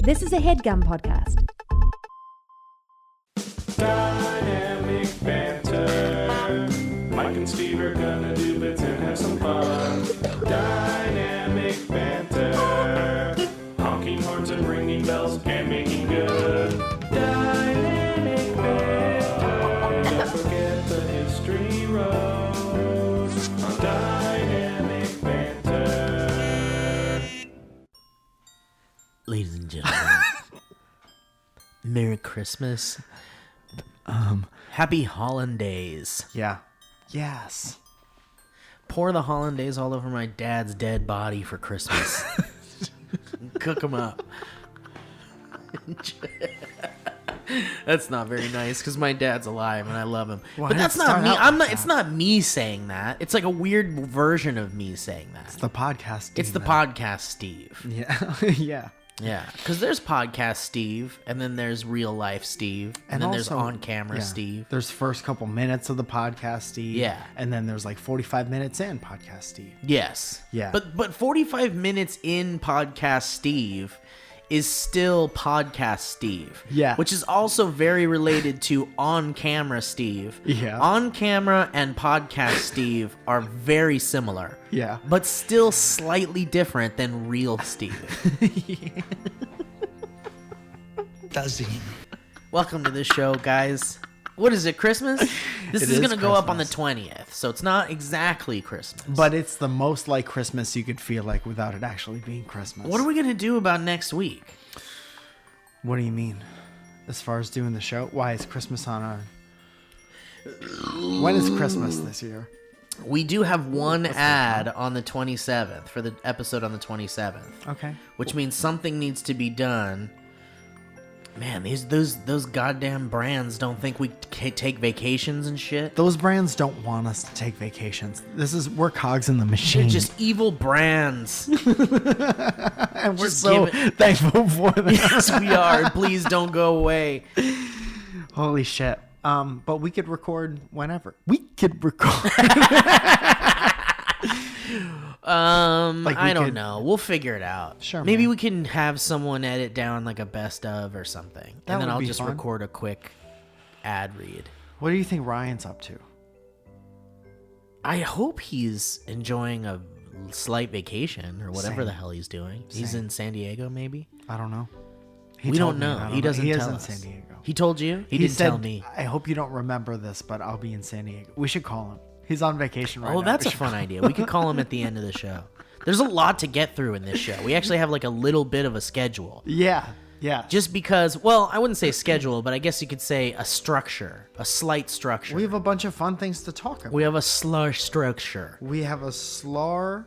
This is a HeadGum podcast. Dynamic banter. Mike and Steve are gonna do bits and have some fun. Dynamic banter. Honking horns and ringing bells and making good. Dynamic banter. Don't forget the history roast on Dynamic banter. Ladies and gentlemen, Merry Christmas. Happy Hollandaise. Yeah. Yes. Pour the Hollandaise all over my dad's dead body for Christmas. Cook them up. That's not very nice because my dad's alive and I love him. Why but that's not not start me. out I'm like not. It's that? not me saying that. It's like a weird version of me saying that. It's the podcast. It's the podcast Steve. Yeah. Yeah. Yeah, because there's podcast Steve, and then there's real life Steve, and then there's also, on camera yeah, Steve. There's first couple minutes of the podcast Steve. Yeah. And then there's like 45 minutes in podcast Steve. Yes. Yeah. But 45 minutes in podcast Steve is still podcast Steve. Yeah. Which is also very related to on camera Steve. Yeah. On camera and podcast Steve are very similar. Yeah. But still slightly different than real Steve. Does he? Welcome to the show, guys. What is it, Christmas? This It is is going to go up on the Christmas. 20th, so it's not exactly Christmas. But it's the most like Christmas you could feel like without it actually being Christmas. What are we going to do about next week? What do you mean? As far as doing the show? Why is Christmas on our... When is Christmas this year? We do have one ad on the 27th for the episode on the 27th, Okay. which means something needs to be done. Man, those goddamn brands don't think we take vacations and shit. Those brands don't want us to take vacations. We're cogs in the machine. They're just evil brands. and we're just so give it- thankful for them. Yes, we are. Please don't go away. Holy shit. But we could record whenever. We could record. I don't know. We'll figure it out. Sure, Maybe man. we can have someone edit down like a best of or something. That And then would I'll be just fun. record a quick ad read. What do you think Ryan's up to? I hope he's enjoying a slight vacation or whatever Same. the hell he's doing. He's Same. in San Diego, maybe? I don't know. We don't know. He doesn't He is tell in us. San Diego. He told you? He didn't said, tell me. I hope you don't remember this, but I'll be in San Diego. We should call him. He's on vacation right now. Oh, that's We a should fun call- idea. We could call him at the end of the show. There's a lot to get through in this show. We actually have like a little bit of a schedule. Yeah. Yeah. Just because, well, I wouldn't say schedule, but I guess you could say a structure, a slight structure. We have a bunch of fun things to talk about. We have a slur structure. We have a slur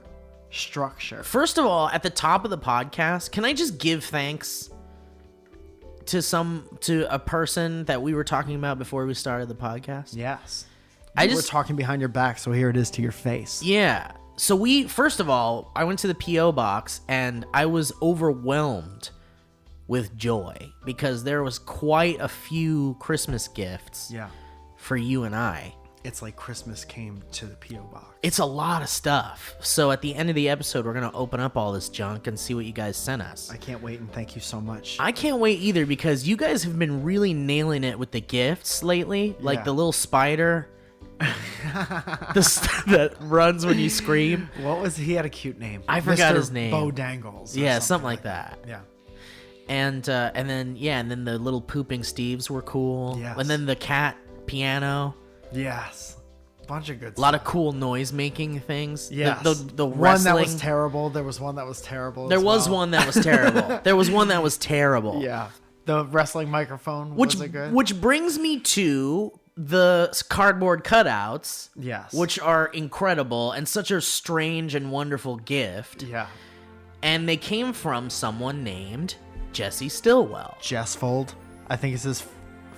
structure. First of all, at the top of the podcast, can I just give thanks to a person that we were talking about before we started the podcast? Yes. I We're just talking behind your back, so here it is to your face. Yeah. So first of all, I went to the P.O. box and I was overwhelmed with joy because there was quite a few Christmas gifts Yeah. for you and I. It's like Christmas came to the P.O. box. It's a lot of stuff. So at the end of the episode, we're going to open up all this junk and see what you guys sent us. I can't wait, and thank you so much. I can't wait either because you guys have been really nailing it with the gifts lately. Like Yeah. the little spider that runs when you scream. What was he had a cute name? I forgot Mr. his name. Bo Dangles. or Yeah, something like that. Yeah. And then the little pooping Steves were cool. Yes. And then the cat piano. Yes. Bunch of good A lot of cool noise making things. Yes. The one wrestling. that was terrible. There was one that was terrible. There as was well. one that was terrible. There was one that was terrible. Yeah. The wrestling microphone. Which was it good? which brings me to the cardboard cutouts. Yes. Which are incredible and such a strange and wonderful gift. Yeah. And they came from someone named Jesse Stillwell. Jessfold. I think it's his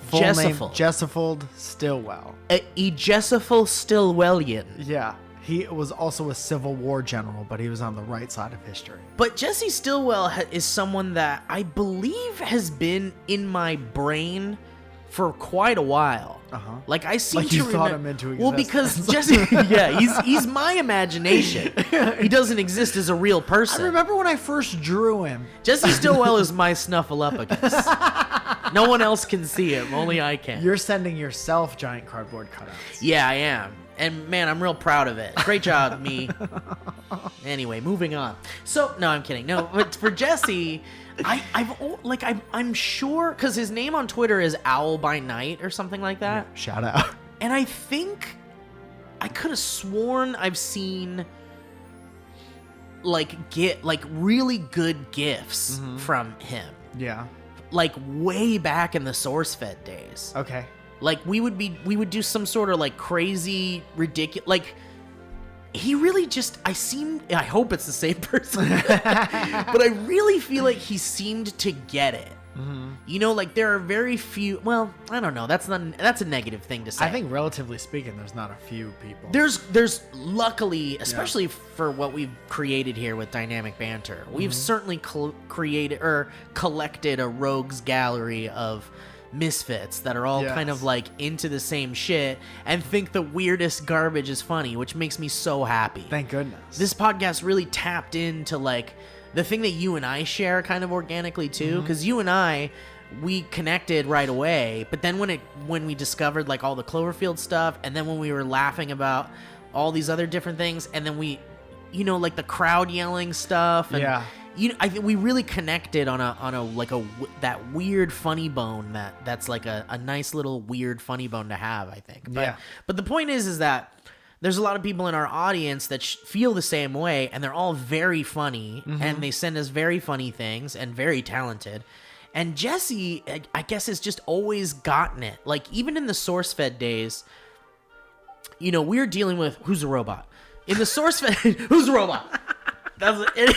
full name. Jessifold. Jessifold Stillwell. Jessiful Stillwellian. Yeah. He was also a Civil War general, but he was on the right side of history. But Jesse Stillwell is someone that I believe has been in my brain for quite a while. Uh-huh. Like I seem Like to you thought remember. him into Well, because Jesse, yeah, he's my imagination. He doesn't exist as a real person. I remember when I first drew him. Jesse Stillwell is my Snuffleupagus. No one else can see him. Only I can. You're sending yourself giant cardboard cutouts. Yeah, I am. And man, I'm real proud of it. Great job, me. Anyway, moving on. So, no, I'm kidding. No, but for Jesse, I'm sure, because his name on Twitter is Owl by Night or something like that. Shout out. And I think I could have sworn I've seen really good GIFs from him. Yeah. Like way back in the SourceFed days. Okay. Like we would do some sort of like crazy, ridiculous, like he really just, I hope it's the same person, but I really feel like he seemed to get it. Mm-hmm. You know, like there are very few, well, I don't know. That's a negative thing to say. I think relatively speaking, there's not a few people. There's luckily, especially for what we've created here with Dynamic Banter, we've certainly created or collected a rogues gallery of misfits that are all kind of like into the same shit and think the weirdest garbage is funny, which makes me so happy. Thank goodness. This podcast really tapped into like the thing that you and I share kind of organically too, because you and I, we connected right away, but then when we discovered like all the Cloverfield stuff, and then when we were laughing about all these other different things, and then we, you know, like the crowd yelling stuff, and I think we really connected on that weird funny bone that's like a nice little weird funny bone to have, I think. But the point is that there's a lot of people in our audience that feel the same way, and they're all very funny, and they send us very funny things and very talented. And Jesse, I guess, has just always gotten it. Like even in the SourceFed days, you know, we're dealing with who's a robot in the SourceFed. Who's a robot? That's it.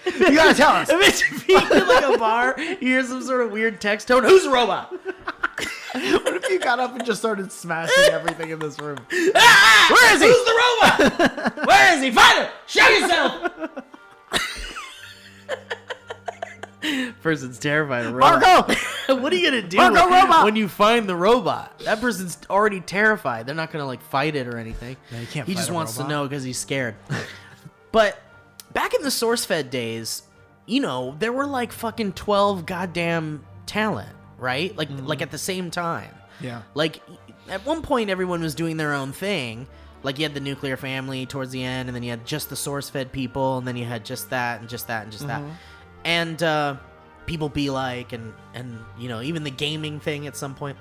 You gotta tell us. Imagine being in like a bar, you hear some sort of weird text tone. Who's a robot? What if you got up and just started smashing everything in this room? Where is he? Who's the robot? Where is he? Find him! Show yourself! Person's terrified of robots. Marco! What are you gonna do Robot! when you find the robot? That person's already terrified. They're not gonna like fight it or anything. No, you can't he fight just a wants robot. to know because he's scared. But back in the SourceFed days, you know, there were like fucking 12 goddamn talent, right? Like at the same time. Yeah. Like at one point everyone was doing their own thing. Like you had the nuclear family towards the end, and then you had just the SourceFed people, and then you had just that and just that and just that. And people be like, and you know, even the gaming thing at some point.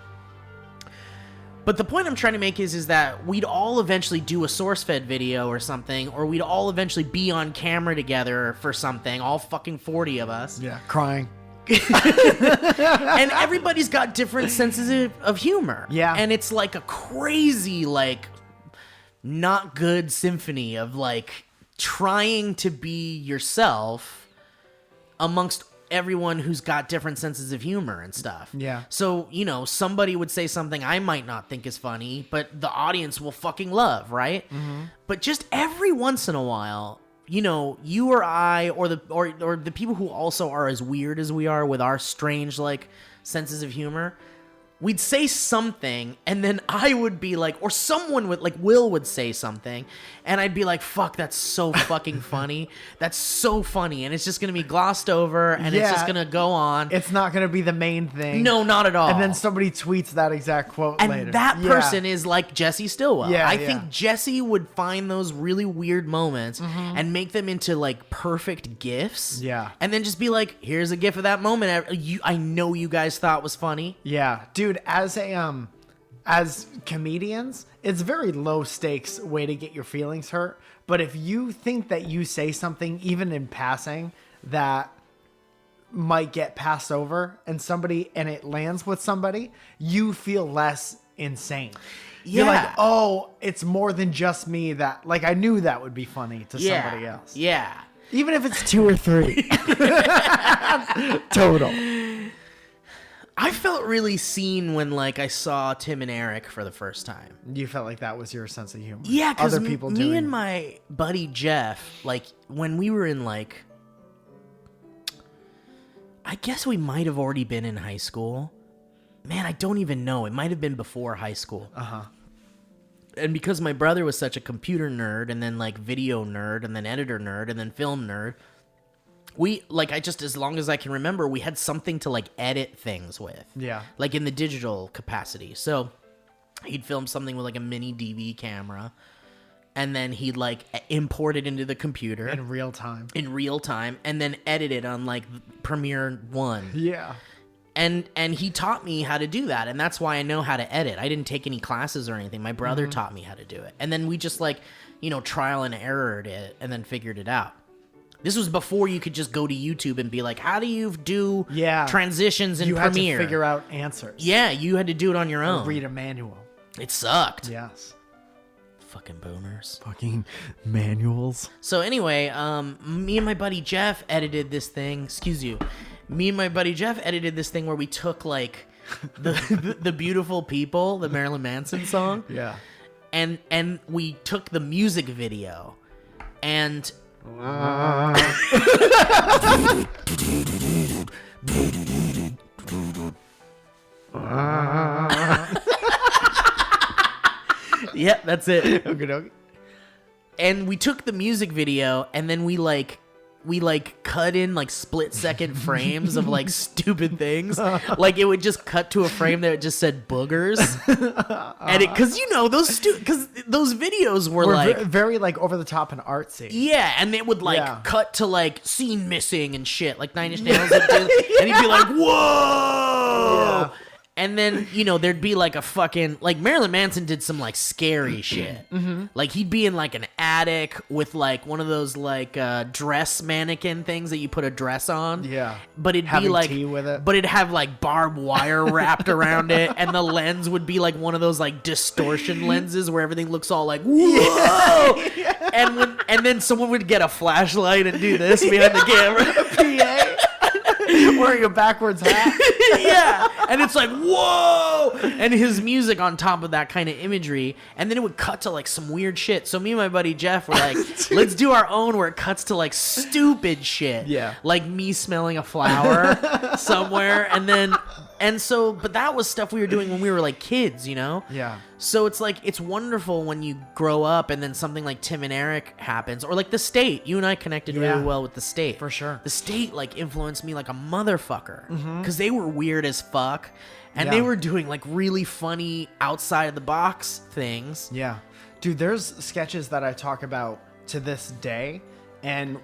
But the point I'm trying to make is that we'd all eventually do a SourceFed video or something, or we'd all eventually be on camera together for something, all fucking 40 of us. Yeah, crying. And everybody's got different senses of humor. Yeah. And it's like a crazy, like, not good symphony of, like, trying to be yourself amongst everyone who's got different senses of humor and stuff. Yeah. So, you know, somebody would say something I might not think is funny, but the audience will fucking love, right? But just every once in a while, you know, you or I or the people who also are as weird as we are with our strange like senses of humor, we'd say something, and then I would be like, or someone would, like Will would say something, and I'd be like, fuck, that's so fucking funny. That's so funny. And it's just going to be glossed over, and it's just going to go on. It's not going to be the main thing. No, not at all. And then somebody tweets that exact quote and later. that person is like Jesse Stillwell. Yeah, I think Jesse would find those really weird moments and make them into like perfect GIFs. Yeah. And then just be like, here's a GIF of that moment I know you guys thought was funny. Yeah. Dude, as comedians, it's very low stakes way to get your feelings hurt. But if you think that you say something even in passing that might get passed over and it lands with somebody, you feel less insane. Yeah. You're like, oh, it's more than just me that, like, I knew that would be funny to somebody else. Yeah. Even if it's 2 or 3. Total. I felt really seen when, like, I saw Tim and Eric for the first time. You felt like that was your sense of humor. Yeah, because other people me doing... and my buddy Jeff, like, when we were in, like, I guess we might have already been in high school. Man, I don't even know. It might have been before high school. Uh-huh. And because my brother was such a computer nerd and then like video nerd and then editor nerd and then film nerd, we like as long as I can remember, we had something to like edit things with. Yeah. Like in the digital capacity. So he'd film something with like a mini DV camera and then he'd like import it into the computer In real time. and then edit it on like Premiere 1. Yeah. And he taught me how to do that, and that's why I know how to edit. I didn't take any classes or anything. My brother taught me how to do it. And then we just like, trial and errored it and then figured it out. This was before you could just go to YouTube and be like, how do you do transitions in you Premiere? You had to figure out answers. Yeah, you had to do it on your own. Or read a manual. It sucked. Yes. Fucking boomers. Fucking manuals. So anyway, me and my buddy Jeff edited this thing. Excuse you. Me and my buddy Jeff edited this thing where we took like the Beautiful People, the Marilyn Manson song. Yeah. And we took the music video and yeah, that's it. Okay. And we took the music video and then we cut in like split-second frames of like stupid things. Like it would just cut to a frame that just said boogers, and because those videos were like very like over the top and artsy. Yeah, and it would like cut to like scene missing and shit, like Nine Inch Nails, and he'd be like, "Whoa!" Yeah. And then, there'd be like a fucking, like Marilyn Manson did some like scary shit. Mm-hmm. Like he'd be in like an attic with like one of those like dress mannequin things that you put a dress on. Yeah. But it'd Having be like, tea with it. but it'd have like barbed wire wrapped around it. And the lens would be like one of those like distortion lenses where everything looks all like, whoa. Yeah. And then someone would get a flashlight and do this behind the camera. PA. Wearing a backwards hat. Yeah. And it's like, whoa. And his music on top of that kind of imagery. And then it would cut to like some weird shit. So me and my buddy Jeff were like, let's do our own where it cuts to like stupid shit. Yeah. Like me smelling a flower somewhere. But that was stuff we were doing when we were like kids, Yeah. So it's like, it's wonderful when you grow up and then something like Tim and Eric happens, or like The State. You and I connected really well with The State. For sure. The State like influenced me like a motherfucker because they were weird as fuck and they were doing like really funny outside of the box things. Yeah. Dude, there's sketches that I talk about to this day, and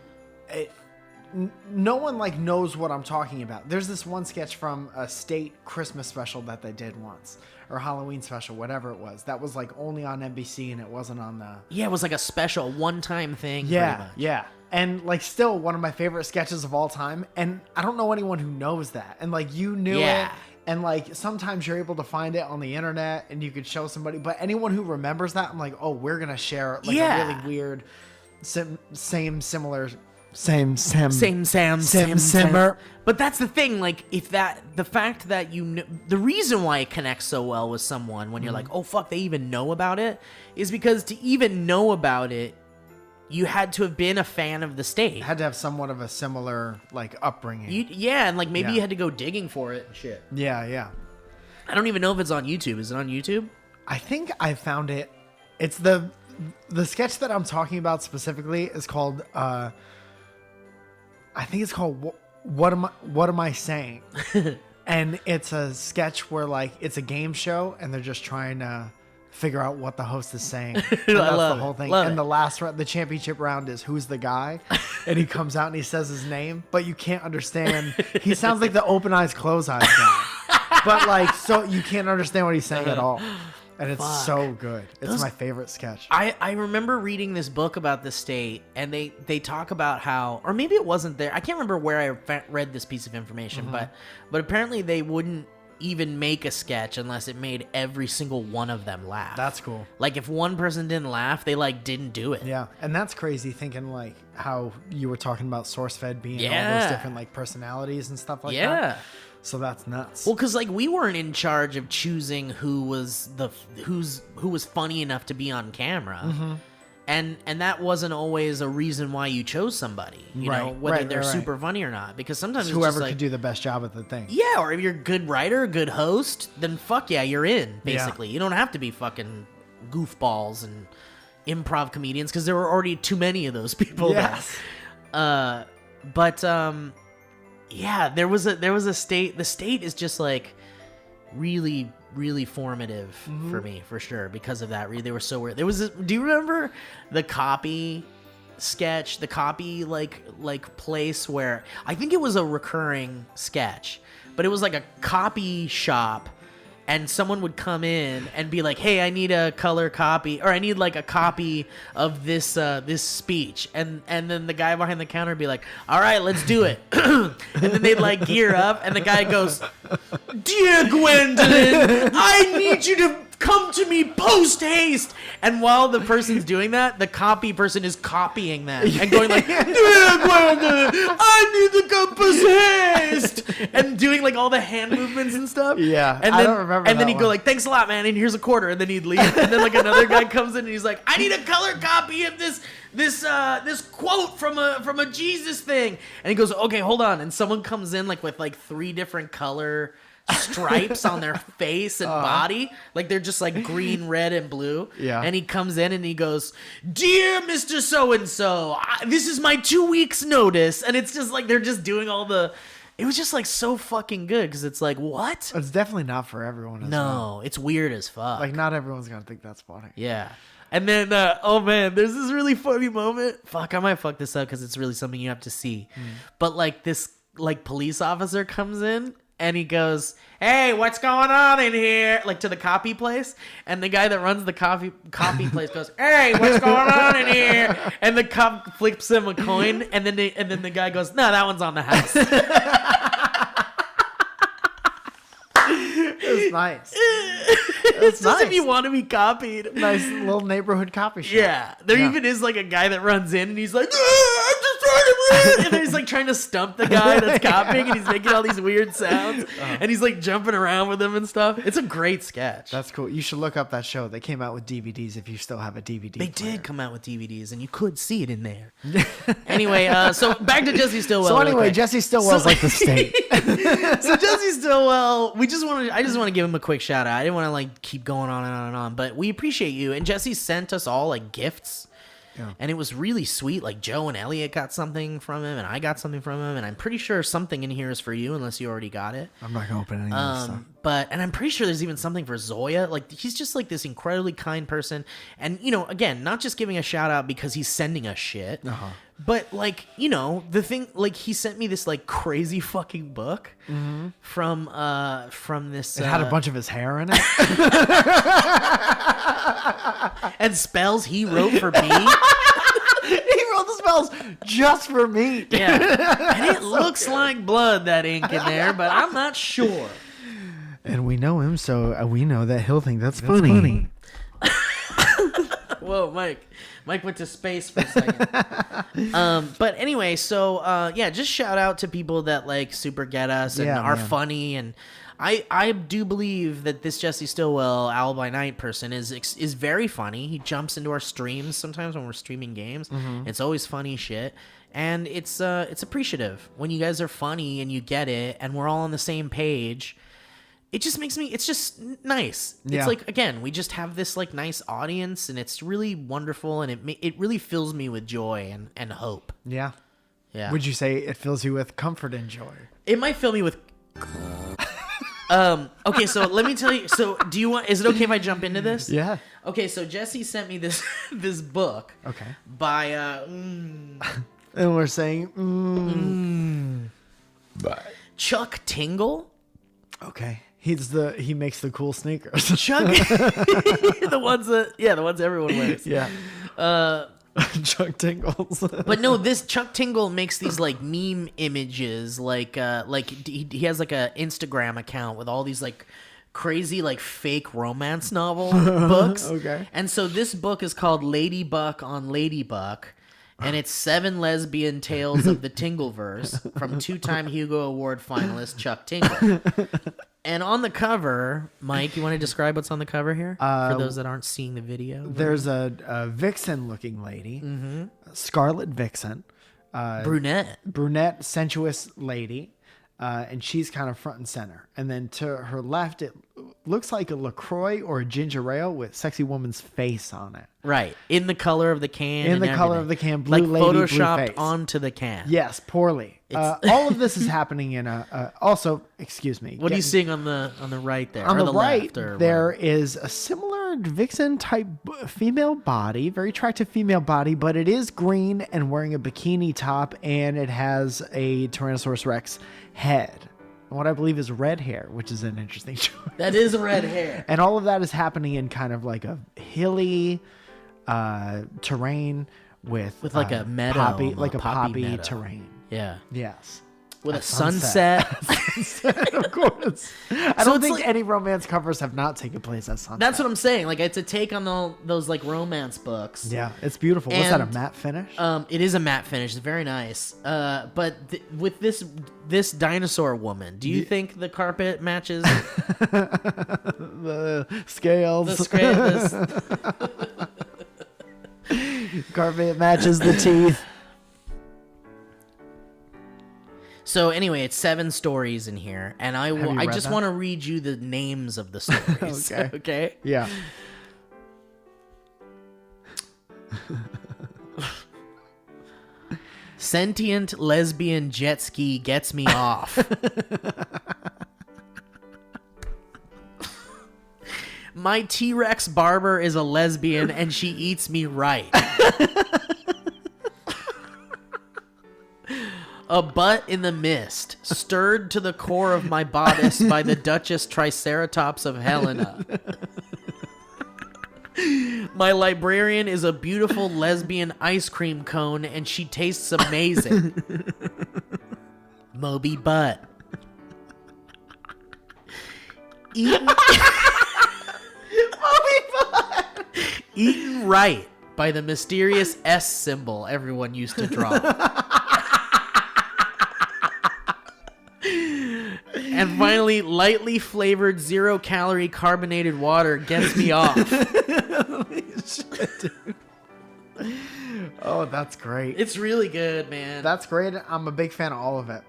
no one like knows what I'm talking about. There's this one sketch from a State Christmas special that they did once, or Halloween special, whatever it was. That was like only on NBC and it wasn't on the... Yeah, it was like a special one-time thing. Yeah, yeah. And like still one of my favorite sketches of all time. And I don't know anyone who knows that. And like you knew it. And like sometimes you're able to find it on the internet and you could show somebody. But anyone who remembers that, I'm like, oh, we're going to share like a really weird, simmer. But that's the thing, like the fact that the reason why it connects so well with someone when you're like, oh fuck, they even know about it, is because to even know about it, you had to have been a fan of The State. Had to have somewhat of a similar like upbringing. And like maybe you had to go digging for it and shit. Yeah, yeah. I don't even know if it's on YouTube. Is it on YouTube? I think I found it. It's the sketch that I'm talking about specifically is called I think it's called What Am I Saying? And it's a sketch where like it's a game show and they're just trying to figure out what the host is saying. And that's the whole thing. And the last round, the championship round, is who's the guy, and he comes out and he says his name, but you can't understand. He sounds like the open eyes, close eyes guy, but like so you can't understand what he's saying at all. And it's so good. It's my favorite sketch. I remember reading this book about The State, and they talk about how, or maybe it wasn't there. I can't remember where I read this piece of information, but apparently they wouldn't even make a sketch unless it made every single one of them laugh. That's cool. Like if one person didn't laugh, they like didn't do it. Yeah, and that's crazy thinking like how you were talking about SourceFed being all those different like personalities and stuff like that. Yeah. So that's nuts. Well, because like we weren't in charge of choosing who was funny enough to be on camera. And that wasn't always a reason why you chose somebody, you know, whether they're super funny or not. Because sometimes it's whoever just could do the best job at the thing. Yeah, or if you're a good writer, a good host, then fuck yeah, you're in, basically. You don't have to be fucking goofballs and improv comedians, because there were already too many of those people. Yes. Yeah, there was a state. The state is just like really, really formative for me, for sure, because of that. They were so weird. There was do you remember the copy sketch, the copy like place where I think it was a recurring sketch, but it was like a copy shop, and someone would come in and be like, hey, I need a color copy, or I need like a copy of this this speech, and then the guy behind the counter would be like, all right, let's do it. And then they'd like gear up, and the guy goes, dear Gwendolyn, I need you to come to me post haste. And while the person's doing that, the copy person is copying them and going like, dear Gwendolyn, I need to come post haste, and doing like all the hand movements and stuff. Yeah, and then, I don't remember. And then that he'd go like, thanks a lot, man, and here's a quarter, and then he'd leave. And then like another guy comes in and he's like, I need a color copy of this quote from a Jesus thing. And he goes, okay, hold on. And someone comes in like with like 3 different color stripes on their face and body, like they're just like green, red, and blue. Yeah. And he comes in and he goes, dear Mr. So-and-so, this is my 2 weeks notice. And it's just like they're just doing all the, it was just like so fucking good, because it's like, what? It's definitely not for everyone. No, it's weird as fuck. Like, not everyone's gonna think that's funny. Yeah. And then, oh man, there's this really funny moment. Fuck, I might fuck this up because it's really something you have to see. But like this, like police officer comes in and he goes, hey, what's going on in here? Like to the copy place. And the guy that runs the copy place goes, hey, what's going on in here? And the cop flips him a coin. And then the guy goes, no, that one's on the house. It's nice. It's just if you want to be copied. Nice little neighborhood copy shop. Yeah. There even is like a guy that runs in and he's like, I'm just trying to read. And then he's like trying to stump the guy that's copying, and he's making all these weird sounds. And he's like jumping around with him and stuff. It's a great sketch. That's cool. You should look up that show. They came out with DVDs if you still have a DVD They player. did come out with DVDs, and you could see it in there. Anyway, so back to Jesse Stillwell. So really anyway, quick. Jesse Stillwell's like the state. So Jesse Stillwell, I just want to give him a quick shout out. I didn't want to like keep going on and on and on, but we appreciate you. And Jesse sent us all like gifts. Yeah. And it was really sweet. Like Joe and Elliot got something from him, and I got something from him, and I'm pretty sure something in here is for you, unless you already got it. I'm not gonna open any of this stuff. And I'm pretty sure there's even something for Zoya. Like, he's just like this incredibly kind person, and you know, again, not just giving a shout out because he's sending us shit, but like, you know, the thing, like, he sent me this like crazy fucking book from this. It had a bunch of his hair in it. And spells he wrote for me. He wrote the spells just for me. Yeah. And it looks like blood, that ink in there, but I'm not sure. And we know him, so we know that he'll think that's funny. Whoa, Mike. Mike went to space for a second. But anyway, so yeah, just shout out to people that like super get us and are funny. And I do believe that this Jesse Stillwell Owl by Night person is very funny. He jumps into our streams sometimes when we're streaming games. It's always funny shit. And it's appreciative when you guys are funny and you get it and we're all on the same page. It just makes me, it's just nice. Yeah. It's like, again, we just have this like nice audience, and it's really wonderful, and it really fills me with joy and hope. Yeah. Yeah. Would you say it fills you with comfort and joy? It might fill me with okay, so let me tell you, so is it okay if I jump into this? Yeah. Okay, so Jesse sent me this book. Okay. By and we're saying Chuck Tingle. Okay. He makes the cool sneakers. Chuck the ones everyone wears. Yeah. Chuck Tingles. But no, this Chuck Tingle makes these like meme images, like he has like a Instagram account with all these like crazy like fake romance novel books. Okay. And so this book is called Ladybuck on Ladybuck, and it's 7 lesbian tales of the Tingleverse from 2-time Hugo Award finalist Chuck Tingle. And on the cover, Mike, you want to describe what's on the cover here for those that aren't seeing the video? There's a vixen-looking lady, Scarlet Vixen, brunette, sensuous lady, and she's kind of front and center. And then to her left, it looks like a LaCroix or a ginger ale with sexy woman's face on it. Right, in the color of the can. In the color of the can, blue like lady, photoshopped blue face. onto the can. Yes, poorly. All of this is happening in also, excuse me. What are you seeing on the right there? On or the right, left, or there whatever? is a similar vixen type female body, very attractive female body, but it is green and wearing a bikini top, and it has a Tyrannosaurus Rex head. And what I believe is red hair, which is an interesting choice. That is red hair. And all of that is happening in kind of like a hilly terrain with like a meadow, poppy, like a poppy poppy meadow. terrain. Yeah. Yes. With a sunset. Of course. I don't it's think like- any romance covers have not taken place at sunset. That's what I'm saying. Like, it's a take on those like romance books. Yeah, it's beautiful. What's that, a And, matte finish? It is a matte finish. It's very nice. But with this dinosaur woman, do you think the carpet matches The scales. the script? Carpet matches the teeth. So anyway, it's 7 stories in here, and I you read just that? want to read you the names of the stories. Okay. Okay. Yeah. Sentient lesbian jet ski gets me off. My T-Rex barber is a lesbian and she eats me right. A butt in the mist, stirred to the core of my bodice by the Duchess Triceratops of Helena. My librarian is a beautiful lesbian ice cream cone and she tastes amazing. Moby Butt. Eaten... Eaten right by the mysterious S symbol everyone used to draw. And finally, lightly flavored 0-calorie carbonated water gets me off. Oh, that's great. It's really good, man. That's great. I'm a big fan of all of it.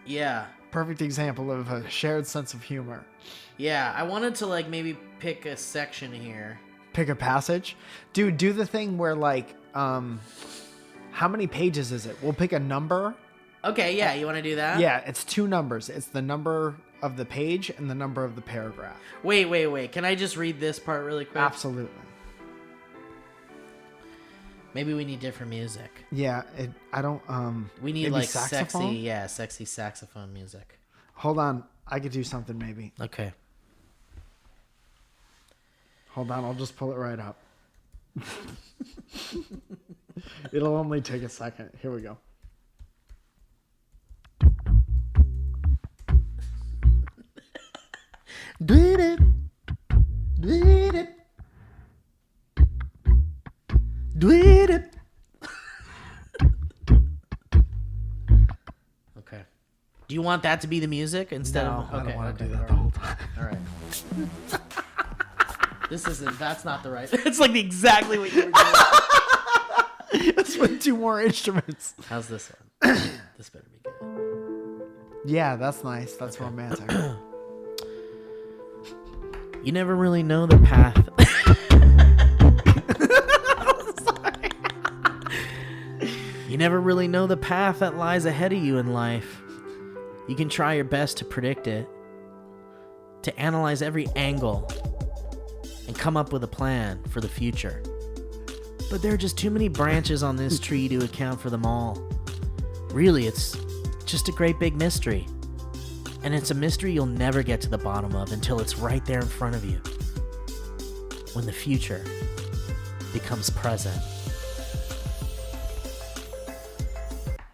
Yeah. Perfect example of a shared sense of humor. Yeah, I wanted to like maybe pick a section here. Pick a passage. Dude, do the thing where like, how many pages is it? We'll pick a number. Okay, yeah, you want to do that? Yeah, it's 2 numbers. It's the number of the page and the number of the paragraph. Wait. Can I just read this part really quick? Absolutely. Maybe we need different music. Yeah, I don't, We need maybe like saxophone? sexy saxophone music. Hold on. I could do something maybe. Okay. Hold on, I'll just pull it right up. It'll only take a second. Here we go. Do it. Do it. Do it. Okay. Do you want that to be the music instead No, of? I Okay, don't want to okay, do that all the right. whole time. All right. This isn't. That's not the right. It's like exactly what you were doing. Let's put 2 more instruments. How's this one? This better be good. Yeah, that's nice. That's romantic. You never really know the path. You never really know the path that lies ahead of you in life. You can try your best to predict it, to analyze every angle, and come up with a plan for the future. But there are just too many branches on this tree to account for them all. Really, it's just a great big mystery. And it's a mystery you'll never get to the bottom of until it's right there in front of you. When the future becomes present.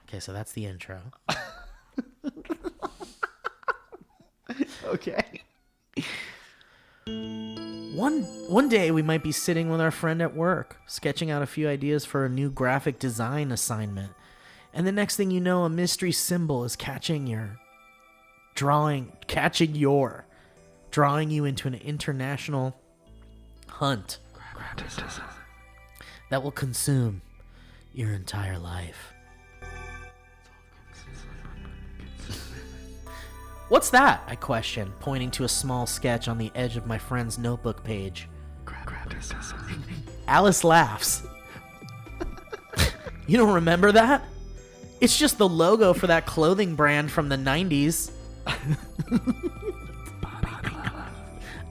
Okay, so that's the intro. Okay. One day we might be sitting with our friend at work, sketching out a few ideas for a new graphic design assignment. And the next thing you know, a mystery symbol is catching your drawing you into an international hunt that will consume your entire life. What's that? I question, pointing to a small sketch on the edge of my friend's notebook page. Alice laughs. You don't remember that? It's just the logo for that clothing brand from the 90s.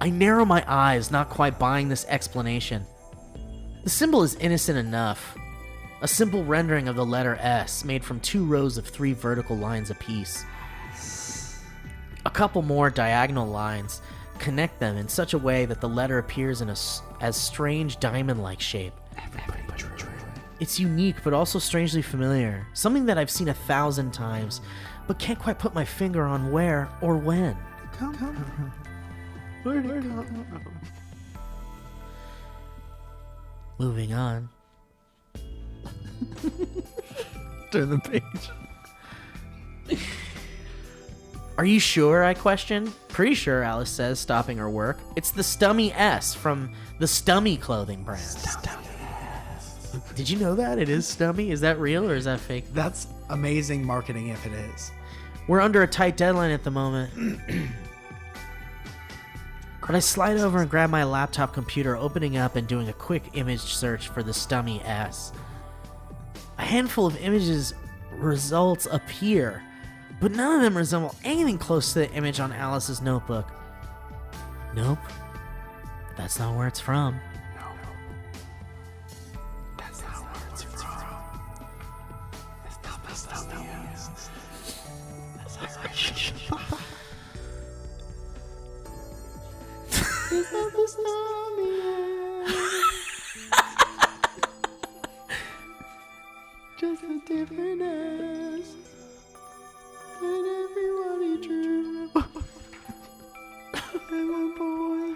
I narrow my eyes, not quite buying this explanation. The symbol is innocent enough. A simple rendering of the letter S made from 2 rows of 3 vertical lines apiece. A couple more diagonal lines connect them in such a way that the letter appears in as strange diamond-like shape. It's unique, but also strangely familiar. Something that I've seen 1,000 times, but can't quite put my finger on where or when. Moving on. Turn the page. Are you sure? I question. Pretty sure, Alice says, stopping her work. It's the Stummy S from the Stummy clothing brand. Did you know that? It is Stummy? Is that real or is that fake? That's amazing marketing if it is. We're under a tight deadline at the moment. But I slide over and grab my laptop computer, opening up and doing a quick image search for the Stummy S. A handful of images results appear, but none of them resemble anything close to the image on Alice's notebook. Nope. That's not where it's from. Just a different ass than everybody drew. I'm a boy.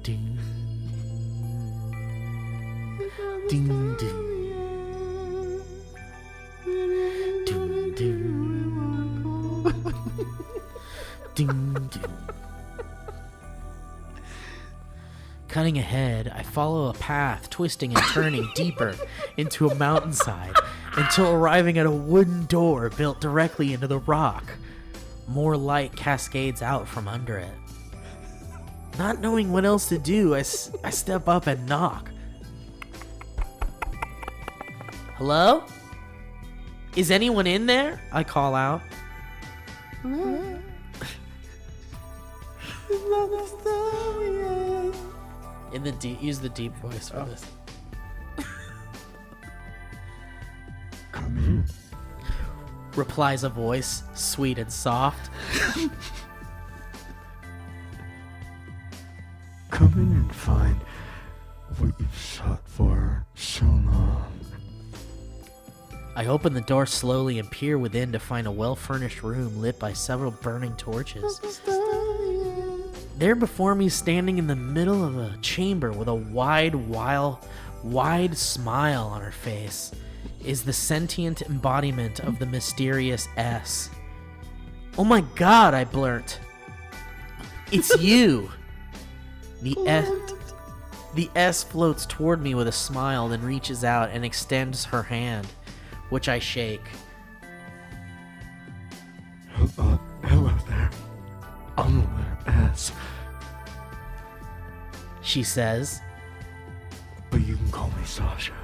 Ding. Ding, ding. Ding, ding. Ding, ding. Cutting ahead, I follow a path, twisting and turning deeper into a mountainside until arriving at a wooden door built directly into the rock. More light cascades out from under it. Not knowing what else to do, I step up and knock. Hello? Is anyone in there? I call out. Use the deep voice for this. Come in. Replies a voice, sweet and soft. Come in and find what you've sought for so long. I open the door slowly and peer within to find a well-furnished room lit by several burning torches. There before me, standing in the middle of a chamber with a wide smile on her face, is the sentient embodiment of the mysterious S. Oh my god, I blurt. It's you! The S floats toward me with a smile, then reaches out and extends her hand, which I shake. Hello there. I'm the S. She says. But you can call me Sasha.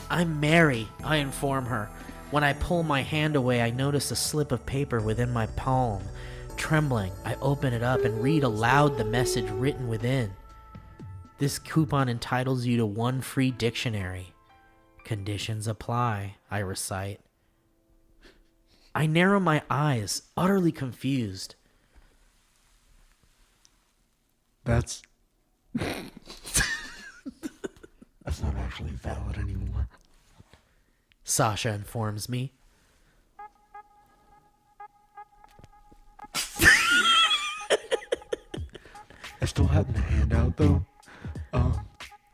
I'm Mary, I inform her. When I pull my hand away, I notice a slip of paper within my palm. Trembling, I open it up and read aloud the message written within. This coupon entitles you to 1 free dictionary. Conditions apply, I recite. I narrow my eyes, utterly confused. That's not actually valid anymore. Sasha informs me. I still have the handout though.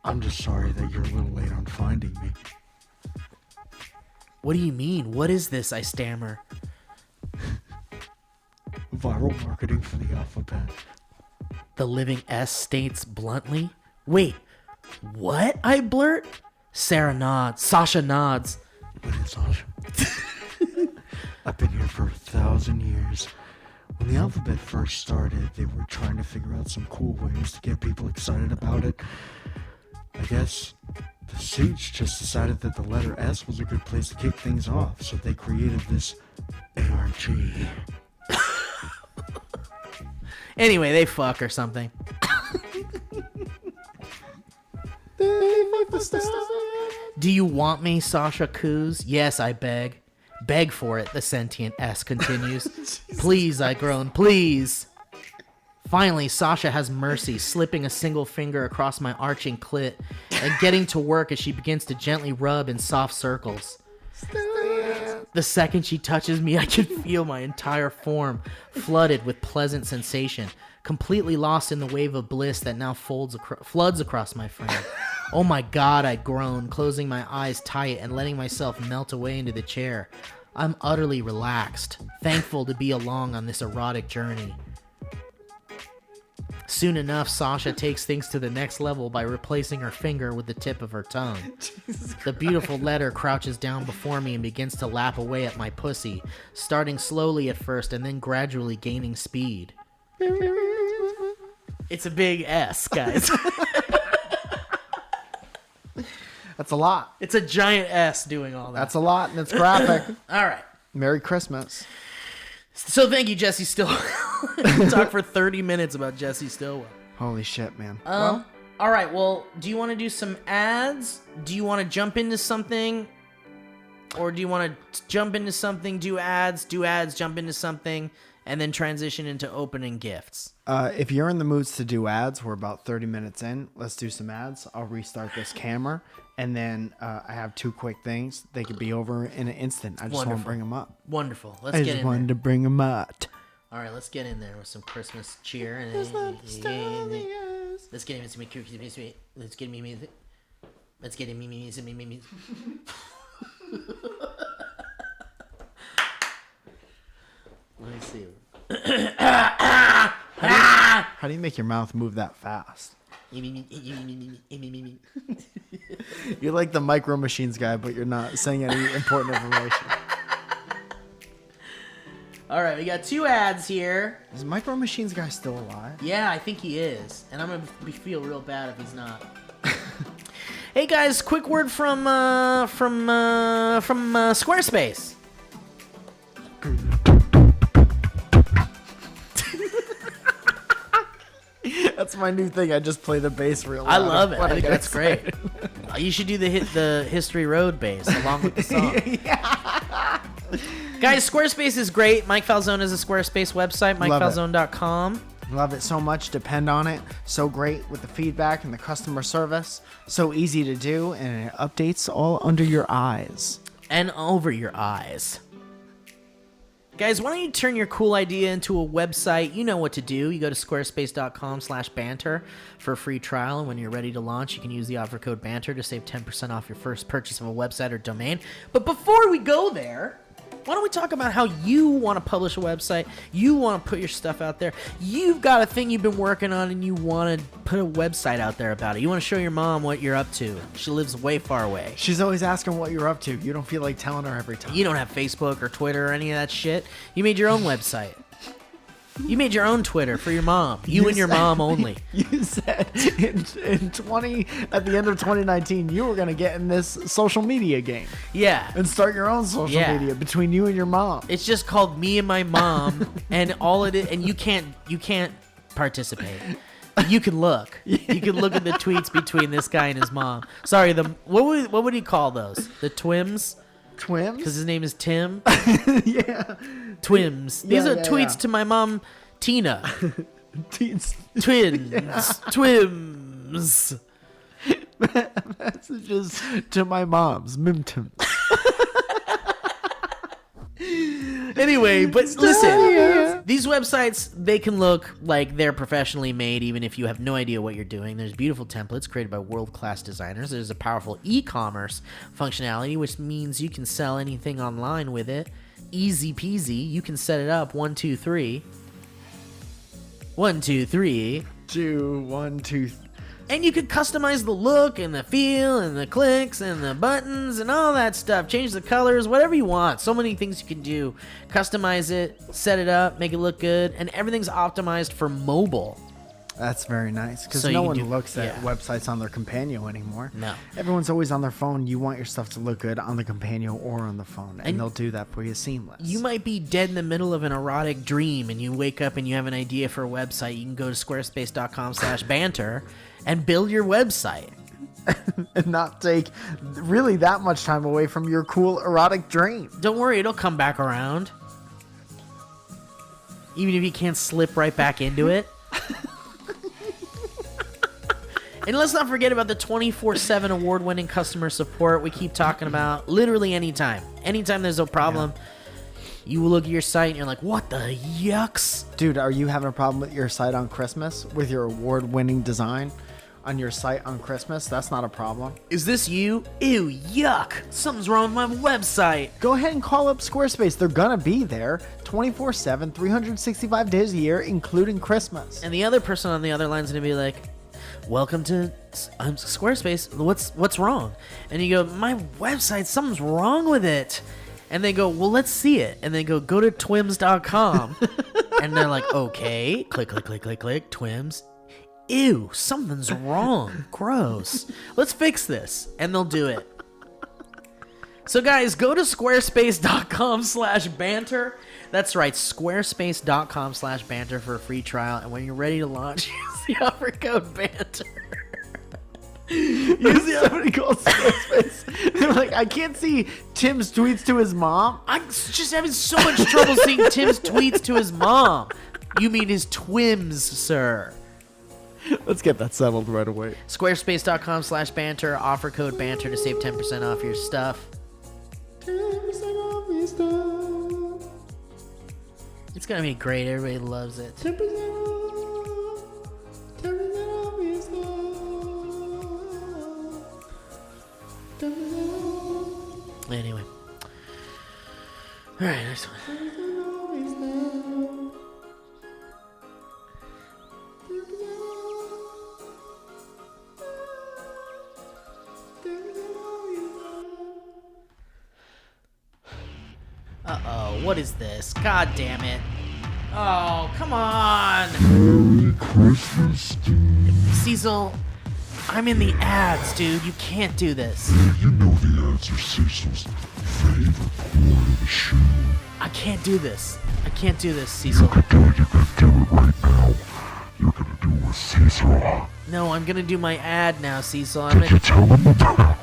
I'm just sorry that you're a little late on finding me. What do you mean? What is this? I stammer. Viral marketing for the alphabet. The living S states bluntly. Wait, what? I blurt. Sarah nods. Sasha nods. But it's Sasha. I've been here for 1,000 years. When the alphabet first started, they were trying to figure out some cool ways to get people excited about it. I guess the Suits just decided that the letter S was a good place to kick things off, so they created this ARG. Anyway, they fuck or something. Do you want me, Sasha coos? Yes, I beg. Beg for it, the sentient S continues. Please, I groan, please. Finally, Sasha has mercy, slipping a single finger across my arching clit and getting to work as she begins to gently rub in soft circles. The second she touches me, I can feel my entire form flooded with pleasant sensation, completely lost in the wave of bliss that now floods across my frame. Oh my God, I groan, closing my eyes tight and letting myself melt away into the chair. I'm utterly relaxed, thankful to be along on this erotic journey. Soon enough, Sasha takes things to the next level by replacing her finger with the tip of her tongue. The beautiful letter crouches down before me and begins to lap away at my pussy, starting slowly at first and then gradually gaining speed. It's a big S, guys. That's a lot. It's a giant S doing all that. That's a lot, and it's graphic. All right. Merry Christmas. So thank you, Jesse Stillwell. Talk for 30 minutes about Jesse Stillwell. Holy shit, man. All right. Well, do you want to do some ads? Do you want to jump into something? Or do you want to jump into something, do ads, jump into something, and then transition into opening gifts? If you're in the moods to do ads, we're about 30 minutes in. Let's do some ads. I'll restart this camera. And then I have two quick things. They could be over in an instant. I just want to bring them up. Wonderful. Let's I get just in wanted there. to bring them up. All right, let's get in there with some Christmas cheer. And let's get into me. Let's get me. Let's get me. Let me see. How do you make your mouth move that fast? You're like the Micro Machines guy, but you're not saying any important information. All right, we got two ads here. Is Micro Machines guy still alive? Yeah, I think he is, and I'm gonna feel real bad if he's not. Hey guys, quick word from Squarespace. That's my new thing. I just play the bass real loud. I love it. when I think get that's excited. great. You should do the History Road bass along with the song. Guys, Squarespace is great. Mike Falzone is a Squarespace website, MikeFalzone.com. Love it so much. Depend on it. So great with the feedback and the customer service. So easy to do, and it updates all under your eyes. And over your eyes. Guys, why don't you turn your cool idea into a website? You know what to do. You go to squarespace.com/banter for a free trial. And when you're ready to launch, you can use the offer code BANTER to save 10% off your first purchase of a website or domain. But before we go there, why don't we talk about how you want to publish a website? You want to put your stuff out there. You've got a thing you've been working on and you want to put a website out there about it. You want to show your mom what you're up to. She lives way far away. She's always asking what you're up to. You don't feel like telling her every time. You don't have Facebook or Twitter or any of that shit. You made your own website. You made your own Twitter for your mom. You and your mom only. You said at the end of 2019, you were gonna get in this social media game. Yeah. And start your own social media between you and your mom. It's just called Me and My Mom, and all it is, and you can't participate. You can look. You can look at the tweets between this guy and his mom. Sorry, what would he call those? The Twims? Twims? Because his name is Tim. Yeah. Twims. These are tweets to my mom, Tina. Twins. Twims. Messages to my mom's Mimtim. Anyway, but listen. These websites, they can look like they're professionally made even if you have no idea what you're doing. There's beautiful templates created by world-class designers. There's a powerful e-commerce functionality, which means you can sell anything online with it. Easy peasy. You can set it up 1, 2, 3. 1, 2, 3. 2, 1, 2. And you could customize the look and the feel and the clicks and the buttons and all that stuff. Change the colors, whatever you want. So many things you can do. Customize it, set it up, make it look good, and everything's optimized for mobile. That's very nice because So no you one can do- looks at yeah. websites on their Companion anymore. No. Everyone's always on their phone. You want your stuff to look good on the Companion or on the phone, and they'll do that for you seamless. You might be dead in the middle of an erotic dream and you wake up and you have an idea for a website. You can go to squarespace.com/banter and build your website. and not take really that much time away from your cool erotic dream. Don't worry, it'll come back around. Even if you can't slip right back into it. And let's not forget about the 24/7 award-winning customer support we keep talking about. Literally anytime. Anytime there's a problem, you will look at your site and you're like, what the yucks? Dude, are you having a problem with your site on Christmas? With your award-winning design on your site on Christmas? That's not a problem. Is this you? Ew, yuck. Something's wrong with my website. Go ahead and call up Squarespace. They're gonna be there 24/7, 365 days a year, including Christmas. And the other person on the other line's going to be like, welcome to Squarespace. What's wrong? And you go, my website, something's wrong with it. And they go, well, let's see it. And they go to twims.com. And they're like, okay. Click, Twims. Ew, something's wrong. Gross. Let's fix this. And they'll do it. So guys, go to squarespace.com/banter. That's right, squarespace.com/banter for a free trial. And when you're ready to launch, use the offer code BANTER. Use somebody called Squarespace. They're like, I can't see Tim's tweets to his mom. I'm just having so much trouble seeing Tim's tweets to his mom. You mean his twims, sir. Let's get that settled right away. Squarespace.com/banter. Offer code BANTER to save 10% off your stuff. 10% off your stuff. It's going to be great. Everybody loves it. 10% off. 10% off your stuff. 10% off. Anyway. All right, next one. 10% off your stuff. 10% off. Uh-oh, what is this? God damn it. Oh, come on. Merry Christmas, dude. Cecil, I'm in the ads, dude. You can't do this. You know the ads are Cecil's favorite part of the show. I can't do this. I can't do this, Cecil. Dude, you can do it right now. You're gonna do it with Cecil. No, I'm gonna do my ad now, Cecil. Did you tell him about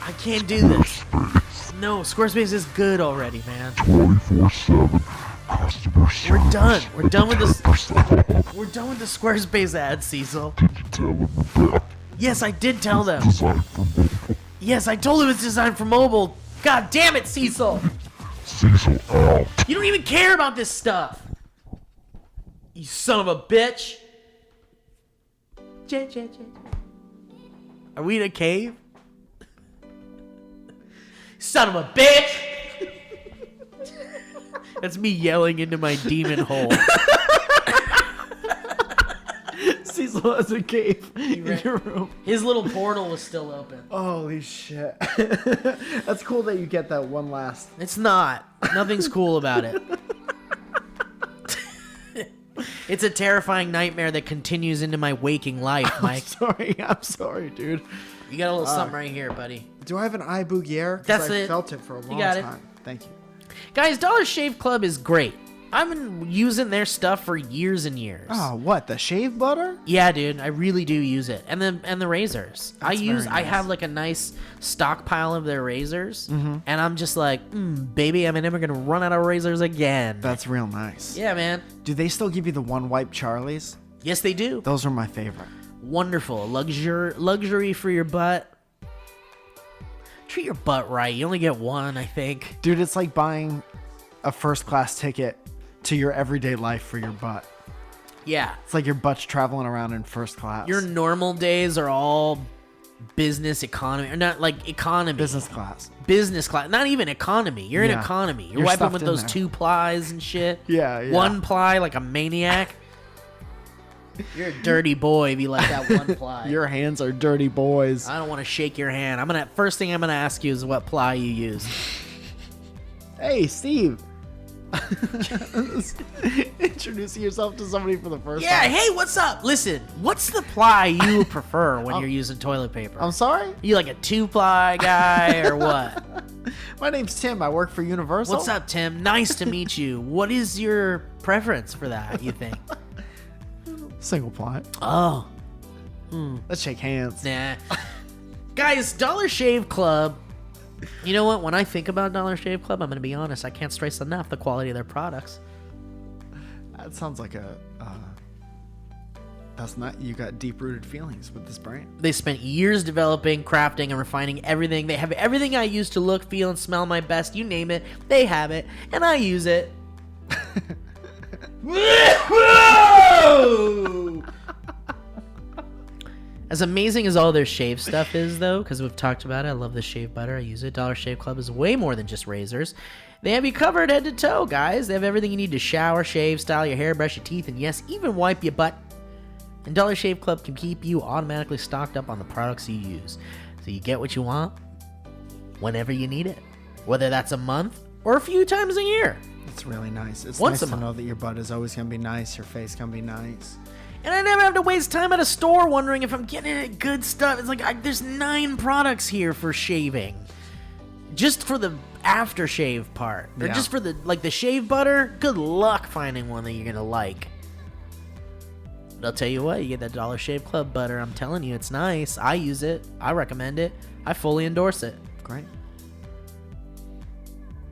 I can't do this. Squarespace? No, Squarespace is good already, man. 24/7 customer service. We're done. We're done with this. 10% off. We're done with the Squarespace ads, Cecil. Did you tell him about Yes, I did tell them. design for mobile? Yes, I told him it's designed for mobile. God damn it, Cecil. Cecil out. You don't even care about this stuff. You son of a bitch. Are we in a cave? Son of a bitch. That's me yelling into my demon hole. Cecil has a cave in your room. His little portal was still open. Holy shit. That's cool that you get that one last. It's not. Nothing's cool about it. It's a terrifying nightmare that continues into my waking life, Mike. I'm sorry, dude. You got a little something right here, buddy. Do I have an eye bougier? That's I it. felt it for a long got it. time. Thank you. Guys, Dollar Shave Club is great. I've been using their stuff for years and years. Oh, what? The shave butter? Yeah, dude, I really do use it. And the razors. I That's very I nice. have like a nice stockpile of their razors, and I'm just like, baby, I'm never gonna run out of razors again. That's real nice. Yeah, man. Do they still give you the one wipe Charlies? Yes, they do. Those are my favorite. Wonderful. Luxury for your butt. Treat your butt right. You only get one, I think. Dude, it's like buying a first class ticket to your everyday life for your butt. Yeah. It's like your butt's traveling around in first class. Your normal days are all business economy, or not like economy. business class. Business class. Not even economy. You're in Yeah. economy. You're You're wiping stuffed with in those there. 2 plies and shit. Yeah. 1 ply like a maniac. You're a dirty boy if you like that 1 ply. Your hands are dirty, boys. I don't want to shake your hand. First thing I'm gonna ask you is what ply you use. Hey, Steve. Introducing yourself to somebody for the first Yeah, time. hey, what's up? Listen, what's the ply you prefer when you're using toilet paper? I'm sorry? You like a 2-ply guy or what? My name's Tim. I work for Universal. What's up, Tim? Nice to meet you. What is your preference for that, you think? Single ply. Oh, Let's shake hands. nah. Guys, Dollar Shave Club. You know what? When I think about Dollar Shave Club, I'm going to be honest. I can't stress enough the quality of their products. That sounds like a... that's not... You got deep-rooted feelings with this brand. They spent years developing, crafting, and refining everything. They have everything I use to look, feel, and smell my best. You name it, they have it, and I use it. As amazing as all their shave stuff is, though, because we've talked about it, I love the shave butter. I use it. Dollar Shave Club is way more than just razors. They have you covered head to toe, guys. They have everything you need to shower, shave, style your hair, brush your teeth, and yes, even wipe your butt. And Dollar Shave Club can keep you automatically stocked up on the products you use. So you get what you want whenever you need it. Whether that's a month or a few times a year. It's really nice. It's Once nice a to month. know that your butt is always going to be nice. Your face going to be nice. And I never have to waste time at a store wondering if I'm getting good stuff. It's like there's 9 products here for shaving. Just for the aftershave part. Or Yeah. just for the shave butter. Good luck finding one that you're going to like. But I'll tell you what, you get that Dollar Shave Club butter. I'm telling you, it's nice. I use it. I recommend it. I fully endorse it. Great.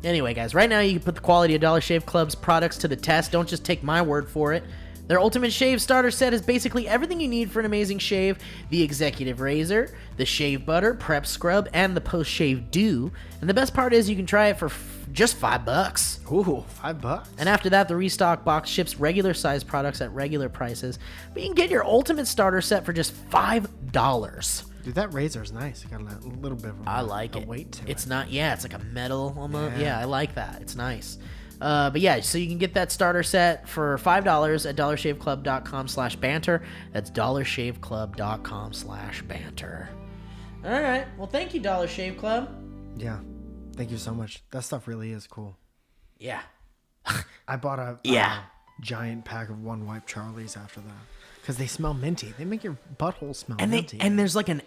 Anyway, guys, right now you can put the quality of Dollar Shave Club's products to the test. Don't just take my word for it. Their Ultimate Shave Starter Set is basically everything you need for an amazing shave. The Executive Razor, the Shave Butter, Prep Scrub, and the Post Shave Dew. And the best part is you can try it for just $5. Ooh, $5. And after that, the Restock box ships regular size products at regular prices. But you can get your Ultimate Starter Set for just $5. Dude, that razor's nice. It got a little bit of I like a it. weight to It's it. not, yeah, it's like a metal almost. Yeah. Yeah, I like that. It's nice. But yeah, so you can get that starter set for $5 at dollarshaveclub.com/banter. That's dollarshaveclub.com/banter. All right. Well, thank you, Dollar Shave Club. Yeah. Thank you so much. That stuff really is cool. Yeah. I bought a giant pack of One Wipe Charlies after that because they smell minty. They make your butthole smell minty. And there's like a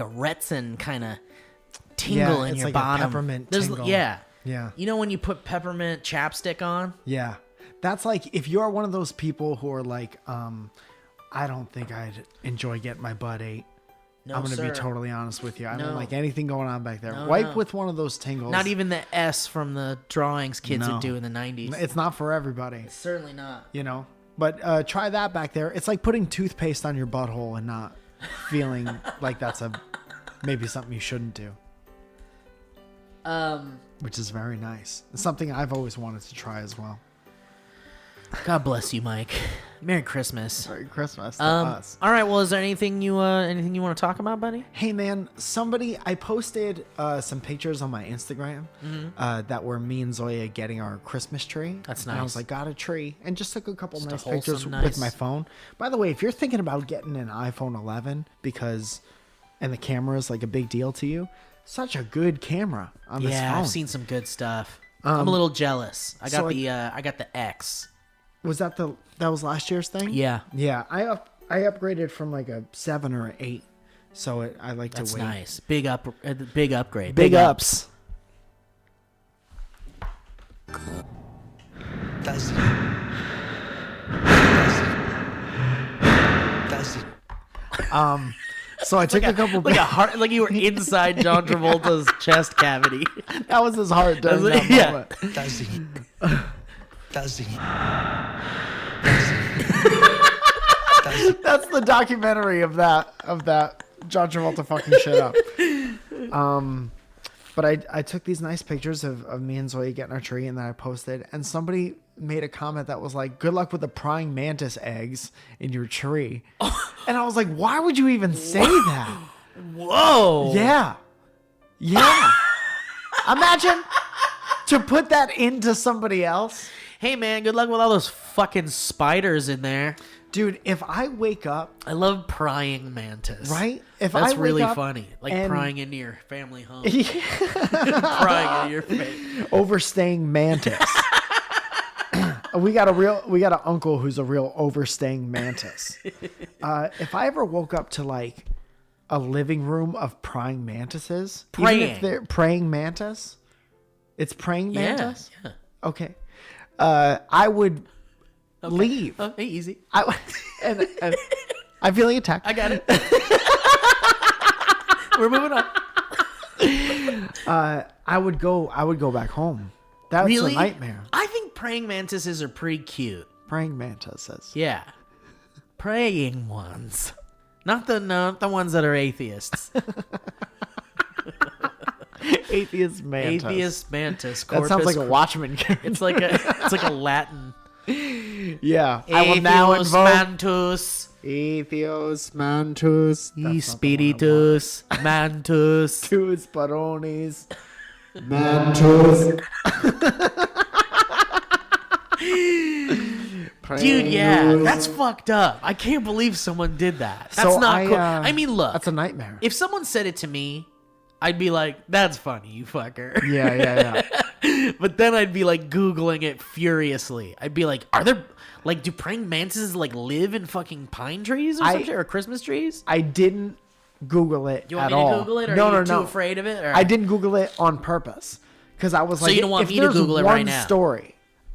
resin kind of tingle in it's your like a bottom. peppermint There's tingle. yeah. Yeah. You know when you put peppermint chapstick on? Yeah. That's like if you're one of those people who are like, I don't think I'd enjoy getting my butt ate. No, I'm going to sir. be totally honest with you. I No. don't like anything going on back there. No, Wipe no. with one of those tingles. Not even the S from the drawings kids No. would do in the 90s. It's not for everybody, Certainly not. you know. But try that back there. It's like putting toothpaste on your butthole and not feeling like that's maybe something you shouldn't do, which is very nice. It's something I've always wanted to try as well. God bless you, Mike. Merry Christmas. Merry Christmas to us. All right. Well, is there anything you want to talk about, buddy? Hey man, I posted some pictures on my Instagram that were me and Zoya getting our Christmas tree. That's And I was nice. like, got a tree, and just took a couple Just a nice wholesome, pictures nice. with my phone. By the way, if you're thinking about getting an iPhone 11 and the camera is like a big deal to you, such a good camera on this phone. Yeah, I've seen some good stuff. I'm a little jealous. I got so, I got the X. Was that was last year's thing? Yeah. Yeah, I upgraded from like a 7 or an 8, so I like That's to wait. nice. Big upgrade. Big ups. So I took a couple. Like a heart, like you were inside John Travolta's chest cavity. That was his heart during That's that it, yeah. moment. That's the documentary of that John Travolta fucking shit up. But I took these nice pictures of me and Zoe getting our tree, and then I posted, and somebody made a comment that was like, "Good luck with the prying mantis eggs in your tree," and I was like, "Why would you even say that?" Whoa. Yeah. Imagine to put that into somebody else. Hey man, good luck with all those fucking spiders in there. Dude, if I wake up, I love prying mantis. right? If That's I wake really up funny. Like and- prying into your family home. Prying into your face. overstaying mantis. We got an uncle who's a real overstaying mantis. If I ever woke up to like a living room of prying mantises, even if Praying. they're praying mantis, it's praying mantis. Yeah. Okay, I would leave. Oh, hey, easy. And I'm feeling attacked. I got it. We're moving on. I would go back home. That's Really? a nightmare. I think praying mantises are pretty cute. Praying mantises. Yeah. Praying ones. Not the ones that are atheists. Atheist mantis. Atheist mantis. That sounds like a Watchmen character. It's like a Latin. Yeah. I will now Atheos invoke mantus. Atheos mantus. E spiritus mantus. Tus parones. Mantus. Dude, yeah, that's fucked up. I can't believe someone did that. That's So not cool. I I mean, look, That's a nightmare. if someone said it to me, I'd be like, "That's funny, you fucker." Yeah. But then I'd be like Googling it furiously. I'd be like, "Are there like do praying mantises like live in fucking pine trees or some shit or Christmas trees?" I didn't Google it You want at me to all. Google it, or no, are you no, too no. afraid of it? Or? I didn't Google it on purpose because I was like, you don't want if me to there's Google it one right now? story,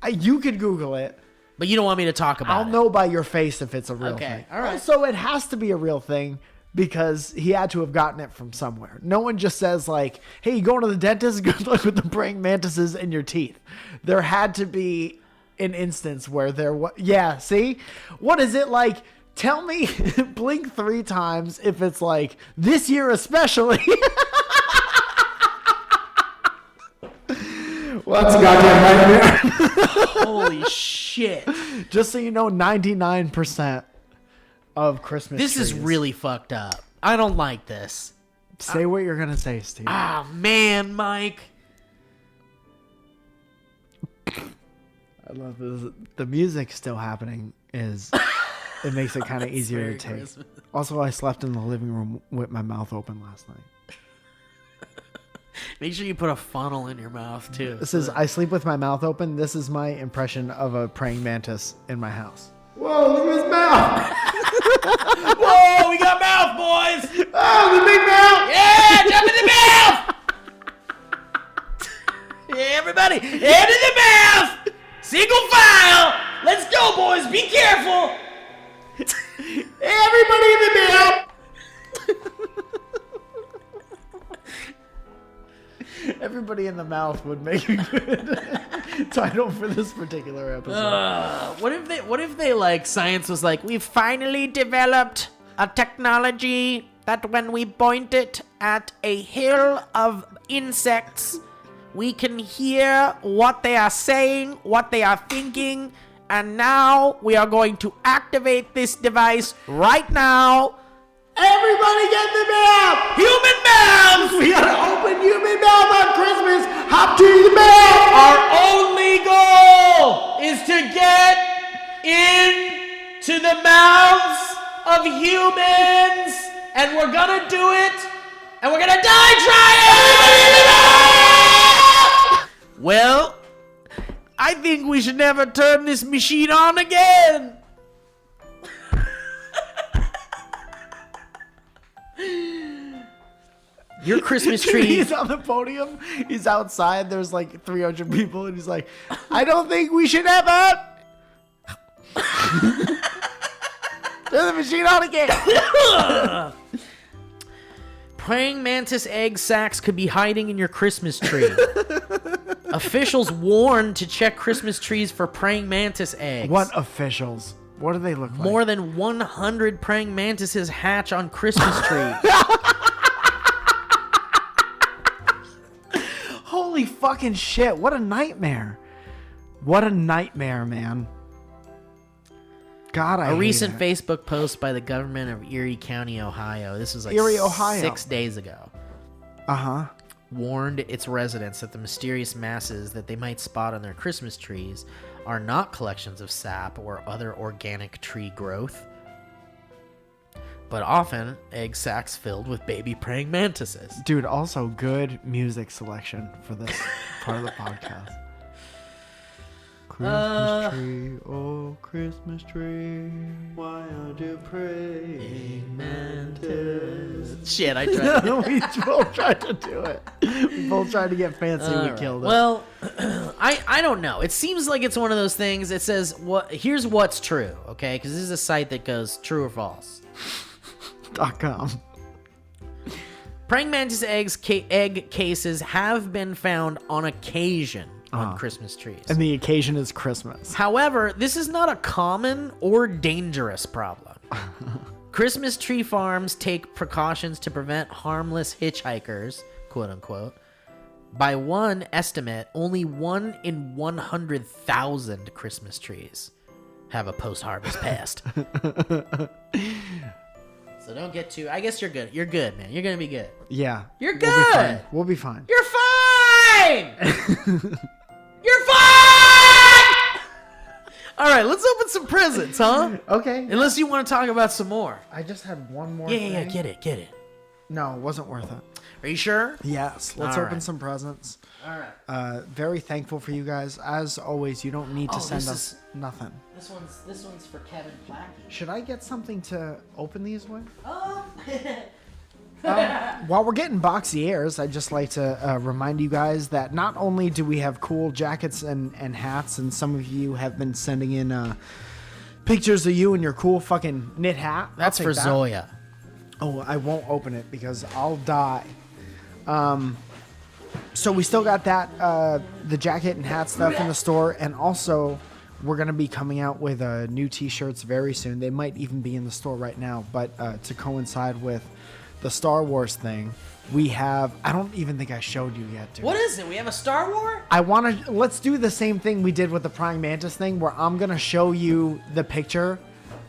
you could Google it. But you don't want me to talk about I'll it. know by your face if it's a real Okay, thing. all right. Also, it has to be a real thing because he had to have gotten it from somewhere. No one just says like, "Hey, you going to the dentist? Good luck with the praying mantises in your teeth." There had to be an instance where there was. Yeah, see, what is it like? Tell me, blink 3 times if it's like this year especially. Well, that's a goddamn nightmare. Holy shit. Just so you know, 99% of Christmas This is trees. really fucked up. I don't like this. Say what you're gonna say, Steve. Ah, man, Mike. I love this. The music still happening is it makes it kind of easier to very take. Christmas. Also, I slept in the living room with my mouth open last night. Make sure you put a funnel in your mouth, too. This is I sleep with my mouth open. This is my impression of a praying mantis in my house. Whoa, look at his mouth. Whoa, we got mouth, boys! Oh, the big mouth. Yeah, jump in the mouth! Yeah, everybody, head in the mouth! Single file! Let's go, boys, be careful! Everybody in the mouth. Everybody in the mouth would make a good title for this particular episode. What if they like science was like, we've finally developed a technology that when we point it at a hill of insects, we can hear what they are saying, what they are thinking, and now we are going to activate this device right now. Everybody get the mouth. Human mouths! We gotta open human mouth on Christmas. Hop to the mouth. Our only goal is to get into the mouths of humans, and we're gonna do it, and we're gonna die trying! Well, I think we should never turn this machine on again. Your Christmas tree. He's on the podium. He's outside. There's like 300 people, and he's like, "I don't think we should ever turn the machine on again." Praying mantis egg sacs could be hiding in your Christmas tree. Officials warn to check Christmas trees for praying mantis eggs. What officials? What do they look like? More than 100 praying mantises hatch on Christmas trees. Holy fucking shit! What a nightmare. What a nightmare, man. God, I A hate recent it. Facebook post by the government of Erie County, Ohio. This was like Erie, Ohio. 6 days ago. Uh-huh. Warned its residents that the mysterious masses that they might spot on their Christmas trees are not collections of sap or other organic tree growth, but often egg sacs filled with baby praying mantises. Dude, also good music selection for this part of the podcast. Christmas tree, oh Christmas tree, why aren't you praying mantis? Shit, I tried. We both tried to do it. We both tried to get fancy. All We right. killed it. Well, I don't know. It seems like it's one of those things. It says here's what's true, okay? Because this is a site that goes true or false. .com. Praying mantis egg cases have been found on occasion on Christmas trees. And the occasion is Christmas. However, this is not a common or dangerous problem. Christmas tree farms take precautions to prevent harmless hitchhikers, quote unquote. By one estimate, only 1 in 100,000 Christmas trees have a post-harvest pest. So don't get too... I guess you're good. You're good, man. You're going to be good. Yeah. You're We'll be fine. good. We'll be fine. You're fine! You're fine! All right, let's open some presents, huh? Okay. Unless you want to talk about some more. I just had one more Yeah, thing. get it. No, it wasn't worth it. Are you sure? Yes. Let's All open right. some presents. All right. Very thankful for you guys. As always, you don't need to send this us nothing. This one's for Kevin Plackey. Should I get something to open these with? Oh. While we're getting boxy airs, I'd just like to remind you guys that not only do we have cool jackets and hats, and some of you have been sending in pictures of you and your cool fucking knit hat. I'll That's take for that. Zoya. Oh, I won't open it because I'll die. So we still got that, the jacket and hat stuff in the store, and also we're going to be coming out with new t-shirts very soon. They might even be in the store right now, but to coincide with the Star Wars thing, we have, I don't even think I showed you yet, dude. What is it? We have a Star War? I want to, let's do the same thing we did with the Prying Mantis thing, where I'm going to show you the picture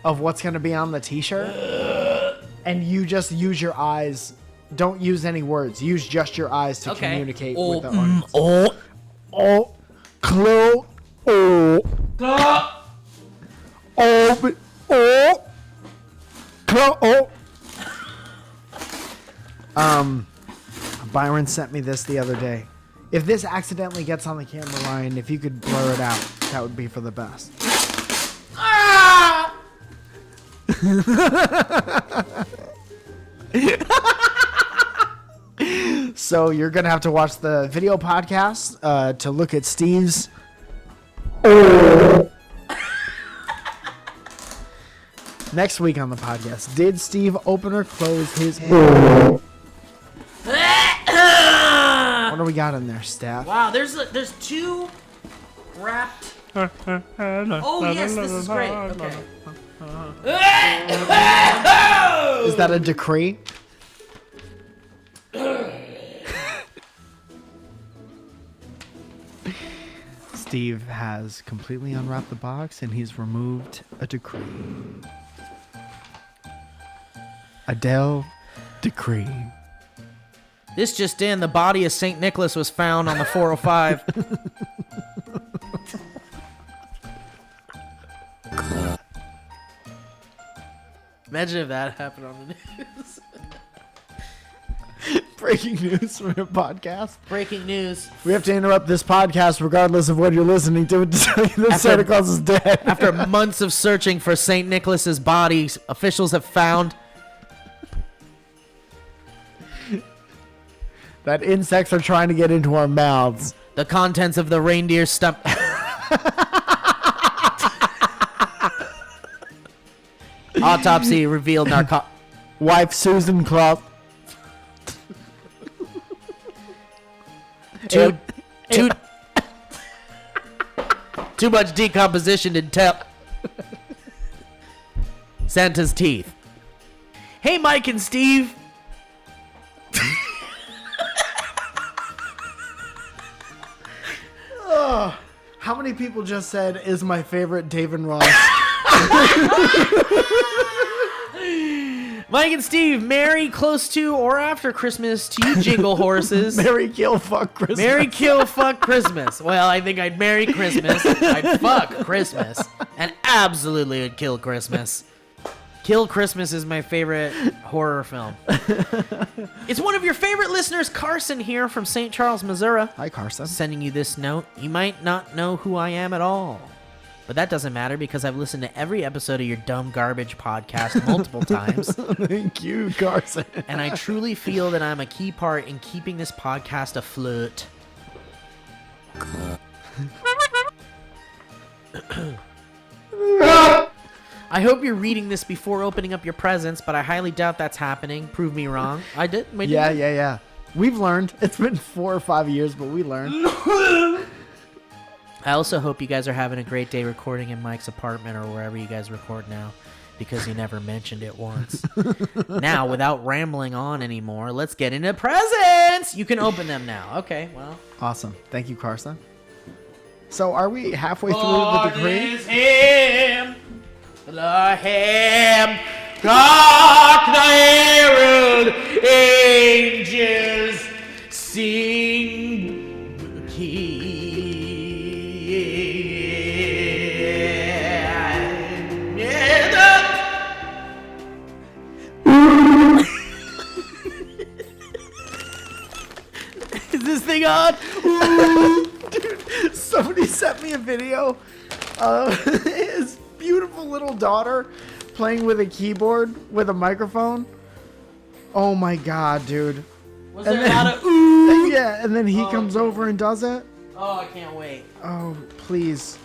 of what's going to be on the t-shirt, and you just use your eyes. Don't use any words. Use just your eyes to communicate with the audience. Close. Byron sent me this the other day. If this accidentally gets on the camera, Ryan, if you could blur it out, that would be for the best. So you're gonna have to watch the video podcast to look at Steve's. Next week on the podcast, did Steve open or close his? What do we got in there, staff? Wow, there's two wrapped. Oh yes, this is great. Okay. Is that a decree? Steve has completely unwrapped the box and he's removed a decree. Adele decree. This just in: the body of Saint Nicholas was found on the 405. Imagine if that happened on the news. Breaking news from your podcast. Breaking news. We have to interrupt this podcast regardless of what you're listening to tell you that Santa Claus is dead. After months of searching for Saint Nicholas's body, officials have found that insects are trying to get into our mouths. the contents of the reindeer's stomach. Autopsy revealed Wife Susan Claus. Too much decomposition didn't tell. Santa's teeth. Hey, Mike and Steve. How many people just said is my favorite Dave and Ross? Mike and Steve, Merry close to or after Christmas to you jingle horses. Marry, kill, fuck Christmas. Marry, kill, fuck Christmas. Well, I think I'd marry Christmas. I'd fuck Christmas. And absolutely would kill Christmas. Kill Christmas is my favorite horror film. It's one of your favorite listeners, Carson, here from St. Charles, Missouri. Hi, Carson. Sending you this note. You might not know who I am at all. But that doesn't matter because I've listened to every episode of your dumb garbage podcast multiple times. Thank you, Carson. And I truly feel that I'm a key part in keeping this podcast afloat. I hope you're reading this before opening up your presents, but I highly doubt that's happening. Prove me wrong. I did. Yeah. We've learned. It's been 4 or 5 years, but we learned. I also hope you guys are having a great day recording in Mike's apartment or wherever you guys record now, because you never mentioned it once. Now, without rambling on anymore, let's get into presents. You can open them now. Okay, well. Awesome. Thank you, Carson. So are we halfway through the degree? Is him, the him, God the herald angels sing. Is this thing on? Dude, somebody sent me a video of his beautiful little daughter playing with a keyboard with a microphone. Oh my god, dude. Was there a lot of ooh? Yeah, and then he comes over and does it. Oh, I can't wait. Oh, please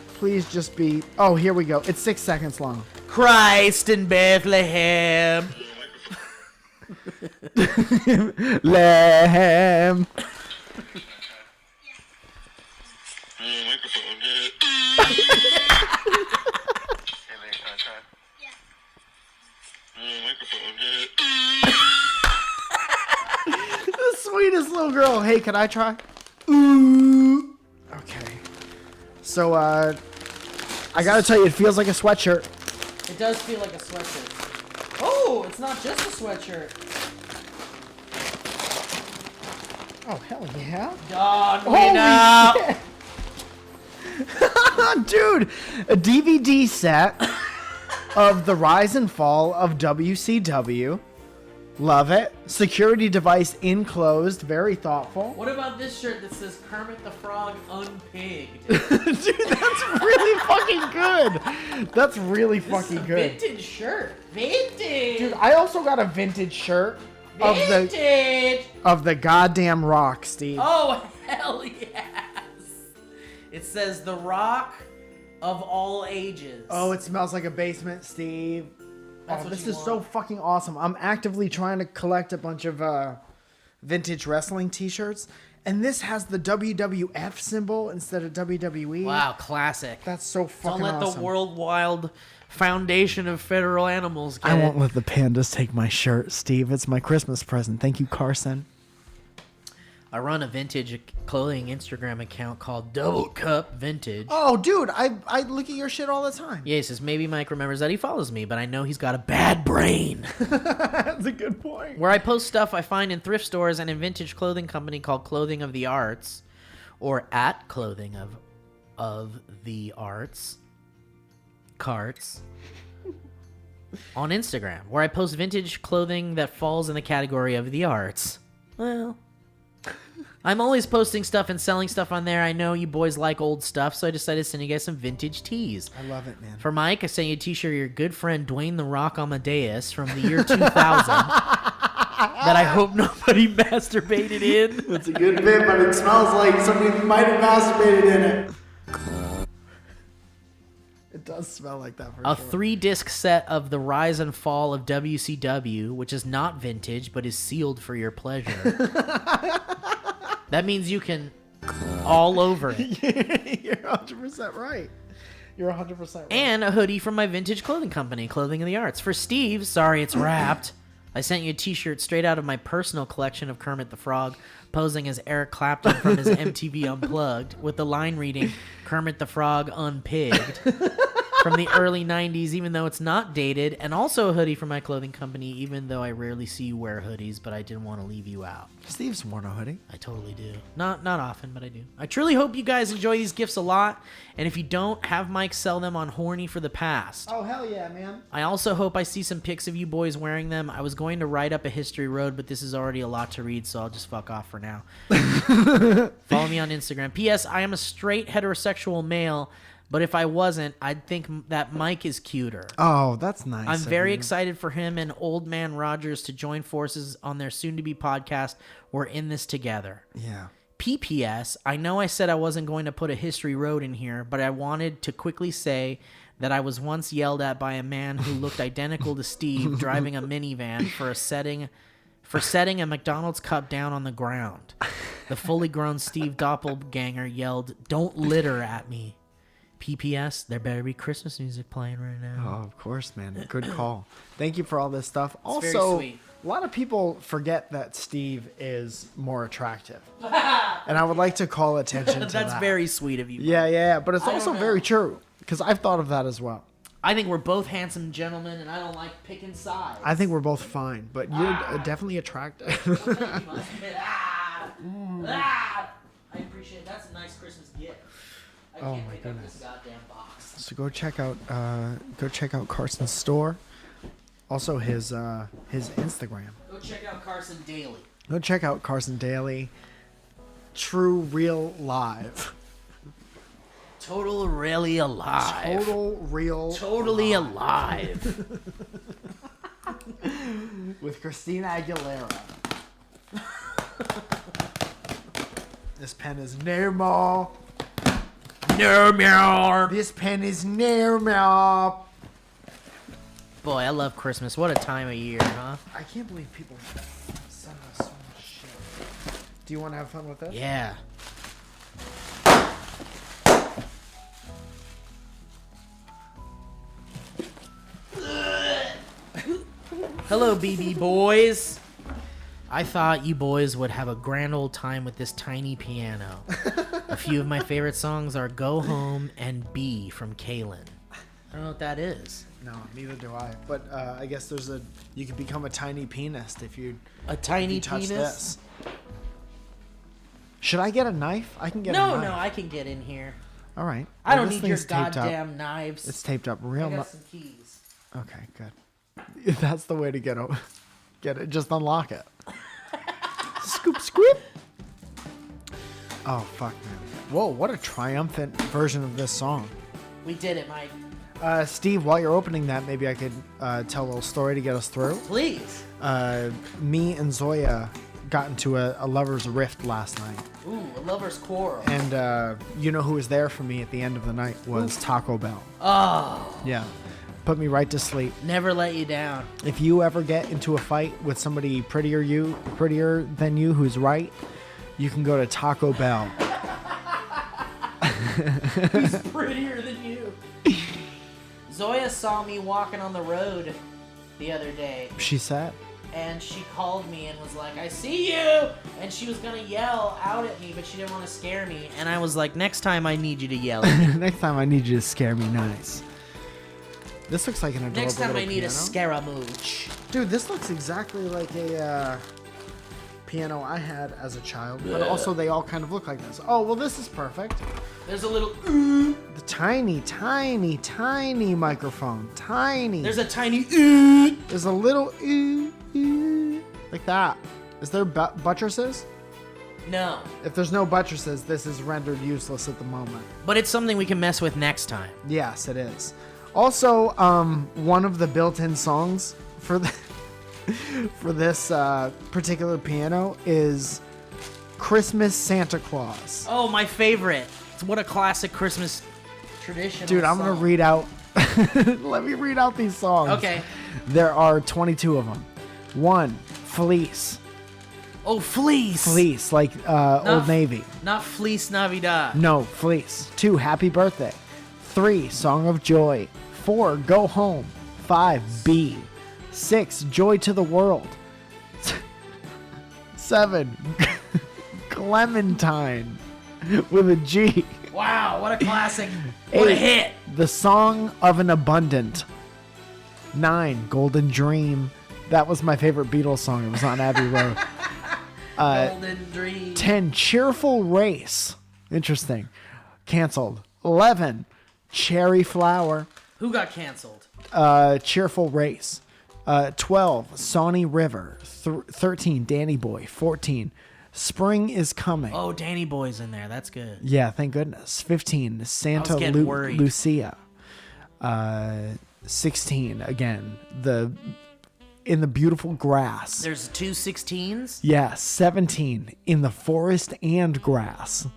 just be... Oh, here we go. It's 6 seconds long. Christ in Bethlehem. Lamb. The sweetest little girl. Hey, can I try? Ooh. Okay. So, I gotta tell you, it feels like a sweatshirt. It does feel like a sweatshirt. Oh, it's not just a sweatshirt. Oh, hell yeah. God, we Holy know. shit. Dude, a DVD set of the rise and fall of WCW. Love it. Security device enclosed. Very thoughtful. What about this shirt that says Kermit the Frog unpigged? Dude, that's really fucking good. That's really fucking This is a good. vintage shirt. Vintage. Dude, I also got a vintage shirt Vintage. of the goddamn Rock, Steve. Oh, hell yes. It says The Rock of all ages. Oh, it smells like a basement, Steve. That's Oh, what this you is so want. fucking awesome. I'm actively trying to collect a bunch of vintage wrestling t-shirts. And this has the WWF symbol instead of WWE. Wow, classic. That's so fucking Don't let awesome. the World Wild Foundation of Federal Animals get I it. won't let the pandas take my shirt, Steve. It's my Christmas present. Thank you, Carson. I run a vintage clothing Instagram account called Double Cup Vintage. Oh, dude, I look at your shit all the time. Yeah, he says maybe Mike remembers that he follows me, but I know he's got a bad brain. That's a good point. Where I post stuff I find in thrift stores and a vintage clothing company called Clothing of the Arts, or at Clothing of the Arts Carts on Instagram, where I post vintage clothing that falls in the category of the arts. Well, I'm always posting stuff and selling stuff on there. I know you boys like old stuff, so I decided to send you guys some vintage tees. I love it, man. For Mike, I sent you a t-shirt of your good friend Dwayne The Rock Amadeus from the year 2000 that I hope nobody masturbated in. It's a good bit, but it smells like somebody might have masturbated in it. It does smell like that for A sure. 3-disc set of The Rise and Fall of WCW, which is not vintage, but is sealed for your pleasure. That means you can all over it. You're 100% right. You're 100% right. And a hoodie from my vintage clothing company, Clothing of the Arts. For Steve, sorry it's wrapped. I sent you a t-shirt straight out of my personal collection of Kermit the Frog, posing as Eric Clapton from his MTV Unplugged, with the line reading, Kermit the Frog unpigged, from the early 90s, even though it's not dated, and also a hoodie from my clothing company, even though I rarely see you wear hoodies, but I didn't want to leave you out. Steve's worn a hoodie. I totally do. Not often, but I do. I truly hope you guys enjoy these gifts a lot, and if you don't, have Mike sell them on Horny for the Past. Oh, hell yeah, man. I also hope I see some pics of you boys wearing them. I was going to write up a history road, but this is already a lot to read, so I'll just fuck off for now. Follow me on Instagram. P.S. I am a straight heterosexual male, but if I wasn't, I'd think that Mike is cuter. Oh, that's nice. I'm very excited for him and Old Man Rogers to join forces on their soon-to-be podcast. We're in this together. Yeah. PPS, I know I said I wasn't going to put a history road in here, but I wanted to quickly say that I was once yelled at by a man who looked identical to Steve driving a minivan for setting a McDonald's cup down on the ground. The fully grown Steve doppelganger yelled, "Don't litter at me." PPS, there better be Christmas music playing right now. Oh, of course, man. Good call. Thank you for all this stuff. very Also, sweet. a lot of people forget that Steve is more attractive. And I would like to call attention to that. That's very sweet of you. Yeah. But it's I also don't know. very true, because I've thought of that as well. I think we're both handsome gentlemen, and I don't like picking sides. I think we're both fine, but you're definitely attractive. I appreciate it. That's a nice Christmas gift. I Oh can't my pick up goodness. this goddamn box. So go check out Carson's store. Also his Instagram. Go check out Carson Daly. Go check out Carson Daly. True Real Live. Total really alive. Total Real Totally alive. with Christina Aguilera. This pen is normal. No meow. This pen is normal. Boy, I love Christmas. What a time of year, huh? I can't believe people send us so much shit. Do you want to have fun with this? Yeah. Hello, BB boys. I thought you boys would have a grand old time with this tiny piano. A few of my favorite songs are Go Home and B from Kalen. I don't know what that is. No, neither do I. But I guess you could become a tiny pianist if you A tiny touch penis? this. Should I get a knife? I can get a knife. No, I can get in here. All right. I don't this need your thing's taped up. goddamn knives. It's taped up I real got nice. some keys. Okay, good. That's the way to get it. Just unlock it. Scoop, scoop. Oh, fuck, man. Whoa, what a triumphant version of this song. We did it, Mike. Steve, while you're opening that, maybe I could tell a little story to get us through. Please. Me and Zoya got into a lover's rift last night. Ooh, a lover's quarrel. And you know who was there for me at the end of the night was Taco Bell. Oh, Yeah. Put me right to sleep. never let you down. If you ever get into a fight with somebody prettier than you who's right, you can go to Taco Bell. He's prettier than you. Zoya saw me walking on the road the other day, She said. and she called me and was like, "I see you!" And she was gonna yell out at me, but she didn't want to scare me. And I was like, "Next time I need you to yell at me. Next time I need you to scare me nice. This looks like an adorable Next time I little need a piano. Scaramouche." Dude, this looks exactly like a piano I had as a child, but also they all kind of look like this. Oh, well, this is perfect. There's a little The tiny, tiny, tiny microphone. Tiny. There's a tiny There's a little like that. Is there buttresses? No, If there's no buttresses, this is rendered useless at the moment. but it's something we can mess with next time. Yes, it is. Also, one of the built-in songs for for this particular piano is Christmas Santa Claus. Oh, my favorite. What a classic Christmas tradition. Dude, I'm gonna read out. Let me read out these songs. Okay. There are 22 of them. 1, Fleece. Oh, Fleece. Fleece, like Old Navy. Not Fleece Navidad. No, Fleece. 2, Happy Birthday. 3, Song of Joy. 4, Go Home. 5, B. 6, Joy to the World. 7, Clementine with a G. Wow, what a classic. What a 8, hit. The Song of an Abundant. 9, Golden Dream. That was my favorite Beatles song. It was on Abbey Road. Golden Dream. 10, Cheerful Race. Interesting. Canceled. 11, Cherry Flower. Who got canceled? Cheerful Race. 12, Sawney River. 13, Danny Boy. 14, Spring is Coming. Oh, Danny Boy's in there. That's good. Yeah, thank goodness. 15, Santa getting worried. Lucia. 16, again, In the Beautiful Grass. There's 2 16s. Yeah, 17, In the Forest and Grass.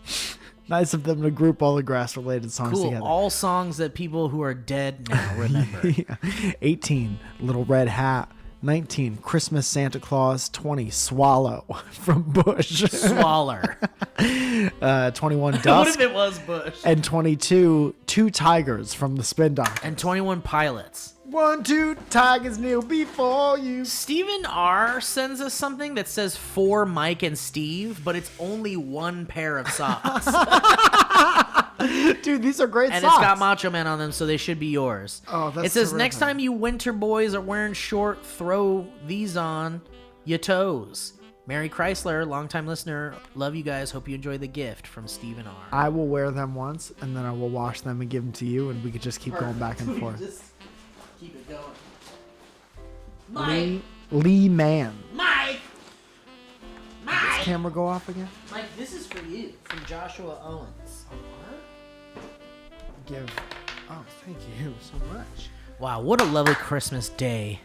Nice of them to group all the grass-related songs Cool. together. All songs that people who are dead now remember. Yeah. 18, Little Red Hat. 19, Christmas Santa Claus. 20, Swallow from Bush. Swaller. 21, What Dusk. if it was Bush? And 22, Two Tigers from the Spin Doctors. And 21 Pilots. 1, 2 tigers kneel before you. Stephen R. sends us something that says for Mike and Steve, but it's only one pair of socks. Dude, these are great And socks. it's got Macho Man on them, so they should be yours. Oh, that's It says, terrific. next time you winter boys are wearing short, throw these on your toes. Mary Chrysler, longtime listener. Love you guys. Hope you enjoy the gift from Stephen R. I will wear them once, and then I will wash them and give them to you, and we could just keep going back and forth. Just keep it going. Mike! Lee Mann. Mike! Does Mike! camera go off again? Mike, this is for you from Joshua Owens. Give. Oh, thank you so much. Wow, what a lovely Christmas day.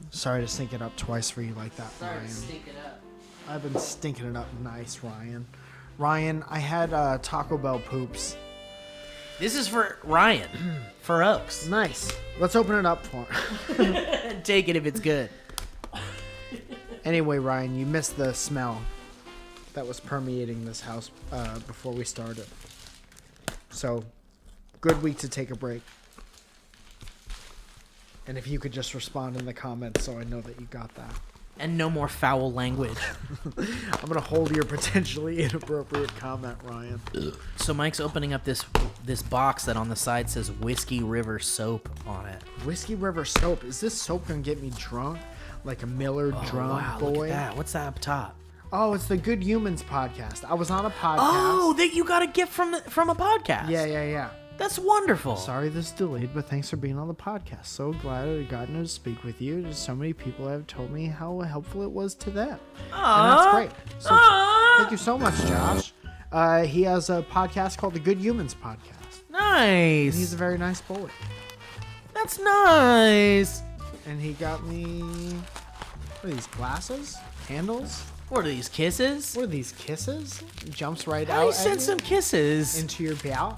Sorry to stink it up twice for you like that, Sorry Ryan. to stink it up. I've been stinking it up nice, Ryan. Ryan, I had Taco Bell poops. This is for Ryan. For Oaks. Nice. Let's open it up for him. Take it if it's good. Anyway, Ryan, you missed the smell that was permeating this house before we started. So, good week to take a break. And if you could just respond in the comments so I know that you got that. And no more foul language. I'm going to hold your potentially inappropriate comment, Ryan. So Mike's opening up this box that on the side says Whiskey River Soap on it. Whiskey River Soap. Is this soap going to get me drunk? Like a Miller drunk wow, boy? look at that. What's that up top? Oh, it's the Good Humans podcast. I was on a podcast. Oh, that you got a gift from a podcast. Yeah. That's wonderful. Sorry this is delayed, but thanks for being on the podcast. So glad I got to speak with you. There's so many people have told me how helpful it was to them. And that's great. So thank you so much, Josh. He has a podcast called the Good Humans Podcast. Nice. And he's a very nice boy. That's nice. And he got me, what are these, glasses? Handles? What are these, kisses? What are these, kisses? Jumps right Oh, out you at sent you some kisses. into your belt.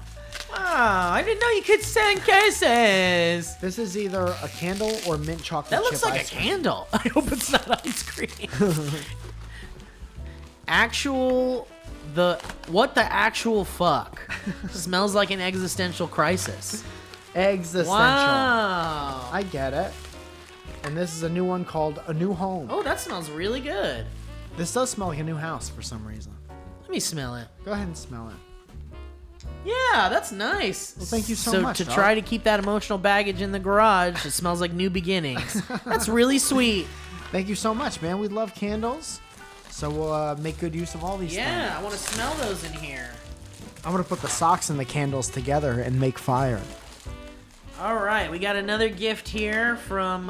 Wow, I didn't know you could send kisses. This is either a candle or mint chocolate That chip looks like a ice cream. candle. I hope it's not ice cream. What the actual fuck? Smells like an existential crisis. Existential. Wow. I get it. And this is a new one called A New Home. Oh, that smells really good. This does smell like a new house for some reason. Let me smell it. Go ahead and smell it. Yeah, that's nice. Well, thank you so much, to dog. try to keep that emotional baggage in the garage, it smells like new beginnings. That's really sweet. Thank you so much, man. We love candles. So we'll make good use of all these things. Yeah, I want to smell those in here. I'm going to put the socks and the candles together and make fire. All right, we got another gift here from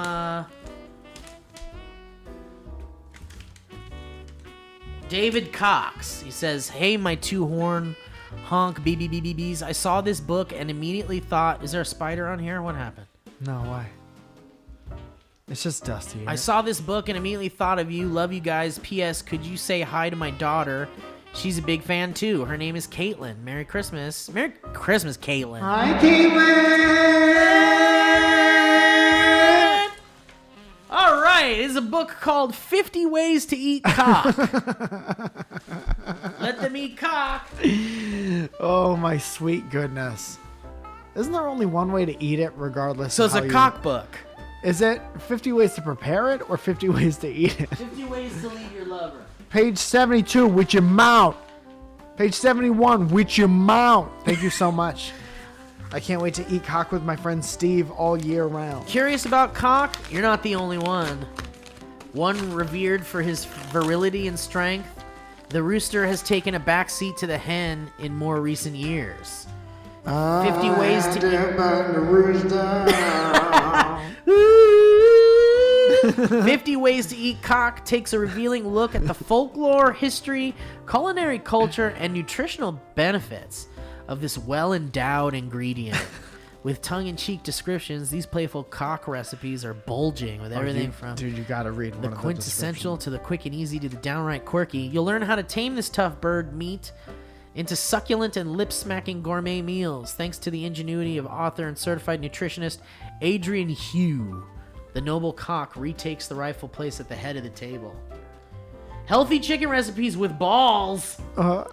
David Cox. He says, "Hey, my two-horn honk BBBBs. I saw this book and immediately thought, is there a spider on here? What happened? No, why? It's just dusty. I saw this book and immediately thought of you. Love you guys. P.S. Could you say hi to my daughter? She's a big fan too. Her name is Caitlin. Merry Christmas. Merry Christmas, Caitlin." Hi, Caitlin! All right, it is a book called 50 Ways to Eat Cock. Let them eat cock. Oh, my sweet goodness. Isn't there only one way to eat it regardless So of it's how a you... cock book. Is it 50 ways to prepare it or 50 ways to eat it? 50 ways to leave your lover. Page 72, with your mouth. Page 71, with your mouth. Thank you so much. I can't wait to eat cock with my friend Steve all year round. Curious about cock? You're not the only one. One revered for his virility and strength, the rooster has taken a backseat to the hen in more recent years. 50 ways to eat. 50 Ways to Eat Cock takes a revealing look at the folklore, history, culinary culture, and nutritional benefits of this well-endowed ingredient. With tongue-in-cheek descriptions, these playful cock recipes are bulging with everything from Dude, you gotta read the one quintessential to the quick and easy to the downright quirky. You'll learn how to tame this tough bird meat into succulent and lip-smacking gourmet meals, thanks to the ingenuity of author and certified nutritionist Adrian Hugh. The noble cock retakes the rightful place at the head of the table. Healthy chicken recipes with balls. Oh,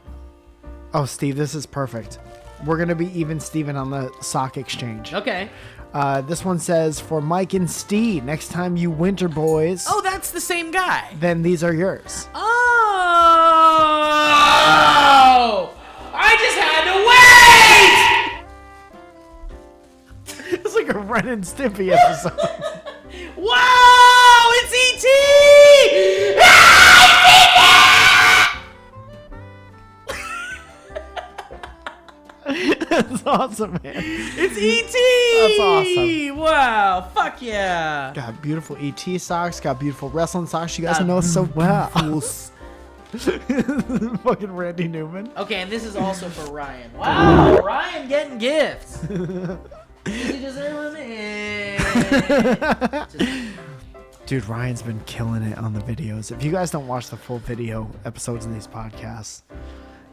Steve, this is perfect. We're going to be even Steven on the sock exchange. Okay. This one says, for Mike and Steve, next time you winter boys, Oh, that's the same guy. then these are yours. Oh! I just had to wait! It's like a Ren and Stimpy episode. Wow! It's E.T.! That's awesome, man. It's E.T.! That's awesome. Wow, fuck yeah. Got beautiful ET socks, got beautiful wrestling socks. You guys know us so well. Fucking Randy Newman. Okay, and this is also for Ryan. Wow, Ryan getting gifts. Does he deserve them? Dude, Ryan's been killing it on the videos. If you guys don't watch the full video episodes in these podcasts,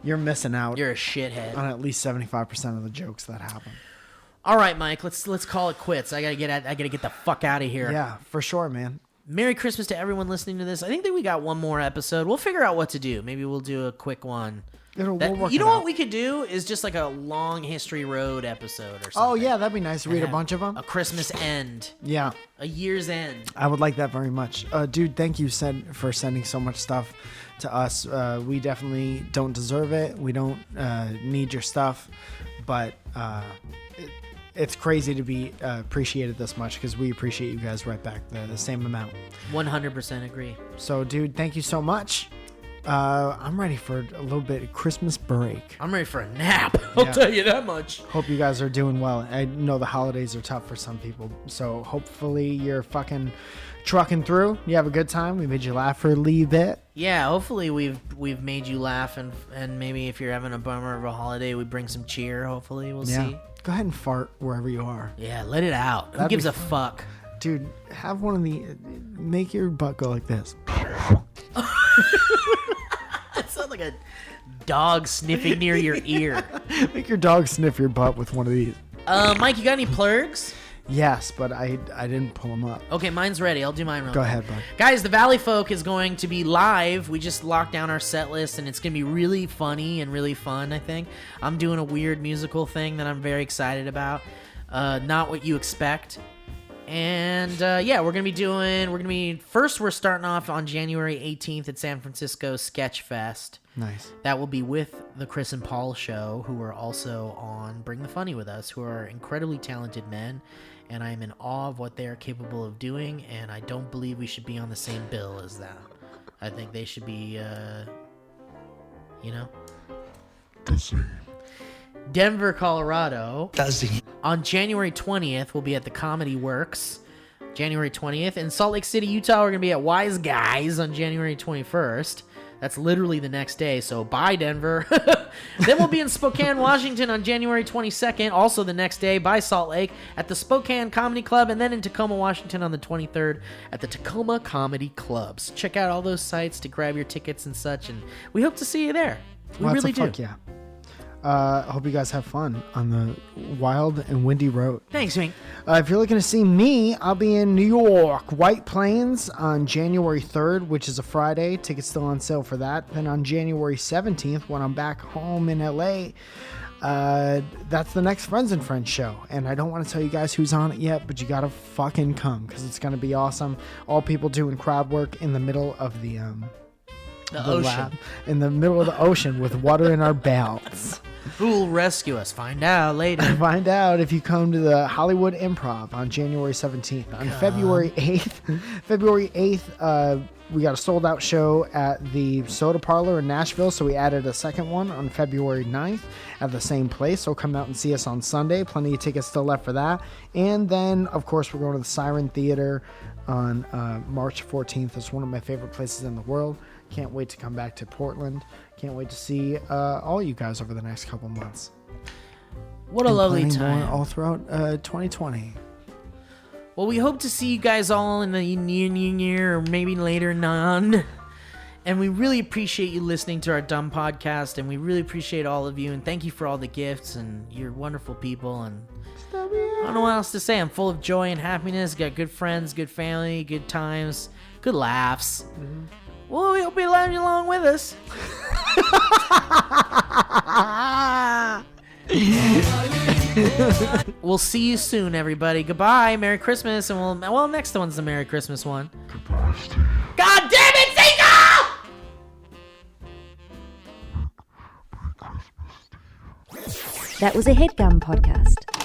you're missing out You're a shithead. on at least 75% of the jokes that happen. All right, Mike, let's call it quits. I gotta get the fuck out of here. Yeah, for sure, man. Merry Christmas to everyone listening to this. I think that we got one more episode. We'll figure out what to do. Maybe we'll do a quick one. We'll work You know it what out. we could do is just like a long history road episode or something. Oh, yeah, that'd be nice to read a Yeah. bunch of them. A Christmas end, Yeah, a year's end. I would like that very much. Dude, thank you for sending so much stuff to us. We definitely don't deserve it. We don't need your stuff, but it's crazy to be appreciated this much because we appreciate you guys right back the same amount. 100% agree. So, dude, thank you so much. I'm ready for a little bit of Christmas break. I'm ready for a nap. I'll Yeah. tell you that much. Hope you guys are doing well. I know the holidays are tough for some people, so hopefully you're fucking trucking through. You have a good time. We made you laugh for a little bit. Yeah, hopefully we've made you laugh and maybe if you're having a bummer of a holiday, we bring some cheer. Hopefully, we'll see. Go ahead and fart wherever you are. Yeah, let it out. Who That'd gives be a fuck? Dude, have one of the... Make your butt go like this. That sounds like a dog sniffing near your ear. Make your dog sniff your butt with one of these. Mike, you got any plurgs? Yes, but I didn't pull them up. Okay, mine's ready. I'll do mine real Go quick. ahead, bud. Guys, the Valleyfolk is going to be live. We just locked down our set list, and it's going to be really funny and really fun, I think. I'm doing a weird musical thing that I'm very excited about. Not what you expect. And, yeah, first we're starting off on January 18th at San Francisco Sketch Fest. Nice. That will be with the Chris and Paul show, who are also on Bring the Funny with us, who are incredibly talented men. And I am in awe of what they are capable of doing, and I don't believe we should be on the same bill as them. I think they should be, Denver, Colorado. On January 20th, we'll be at the Comedy Works. January 20th. In Salt Lake City, Utah, we're going to be at Wise Guys on January 21st. That's literally the next day, so bye, Denver. Then we'll be in Spokane, Washington on January 22nd, also the next day, by Salt Lake, at the Spokane Comedy Club, and then in Tacoma, Washington on the 23rd at the Tacoma Comedy Clubs. Check out all those sites to grab your tickets and such, and we hope to see you there. We Lots really of do. fuck yeah. I hope you guys have fun on the wild and windy road. Thanks, Wink. If you're looking to see me, I'll be in New York, White Plains on January 3rd, which is a Friday. Tickets still on sale for that. Then on January 17th, when I'm back home in LA, that's the next Friends and Friends show. And I don't want to tell you guys who's on it yet, but you gotta fucking come because it's gonna be awesome. All people doing crowd work in the middle of the ocean. lab, in the middle of the ocean with water in our belts. Who will rescue us? Find out later. Find out if you come to the Hollywood Improv on January 17th. On February 8th, we got a sold out show at the Soda Parlor in Nashville, so we added a second one on February 9th at the same place. So come out and see us on Sunday. Plenty of tickets still left for that. And then, of course, we're going to the Siren Theater on March 14th. It's one of my favorite places in the world. Can't wait to come back to Portland. Can't wait to see all you guys over the next couple months. What a lovely planning time. more all throughout 2020. Well, we hope to see you guys all in the near year or maybe later on. And we really appreciate you listening to our dumb podcast, and we really appreciate all of you, and thank you for all the gifts, and you're wonderful people, and I don't know what else to say. I'm full of joy and happiness. Got good friends, good family, good times, good laughs. Mm-hmm. Well, we hope you learn along with us. We'll see you soon, everybody. Goodbye. Merry Christmas. And well, next one's the Merry Christmas one. Goodbye, Steve. God damn it, Seagull! That was a HeadGum podcast.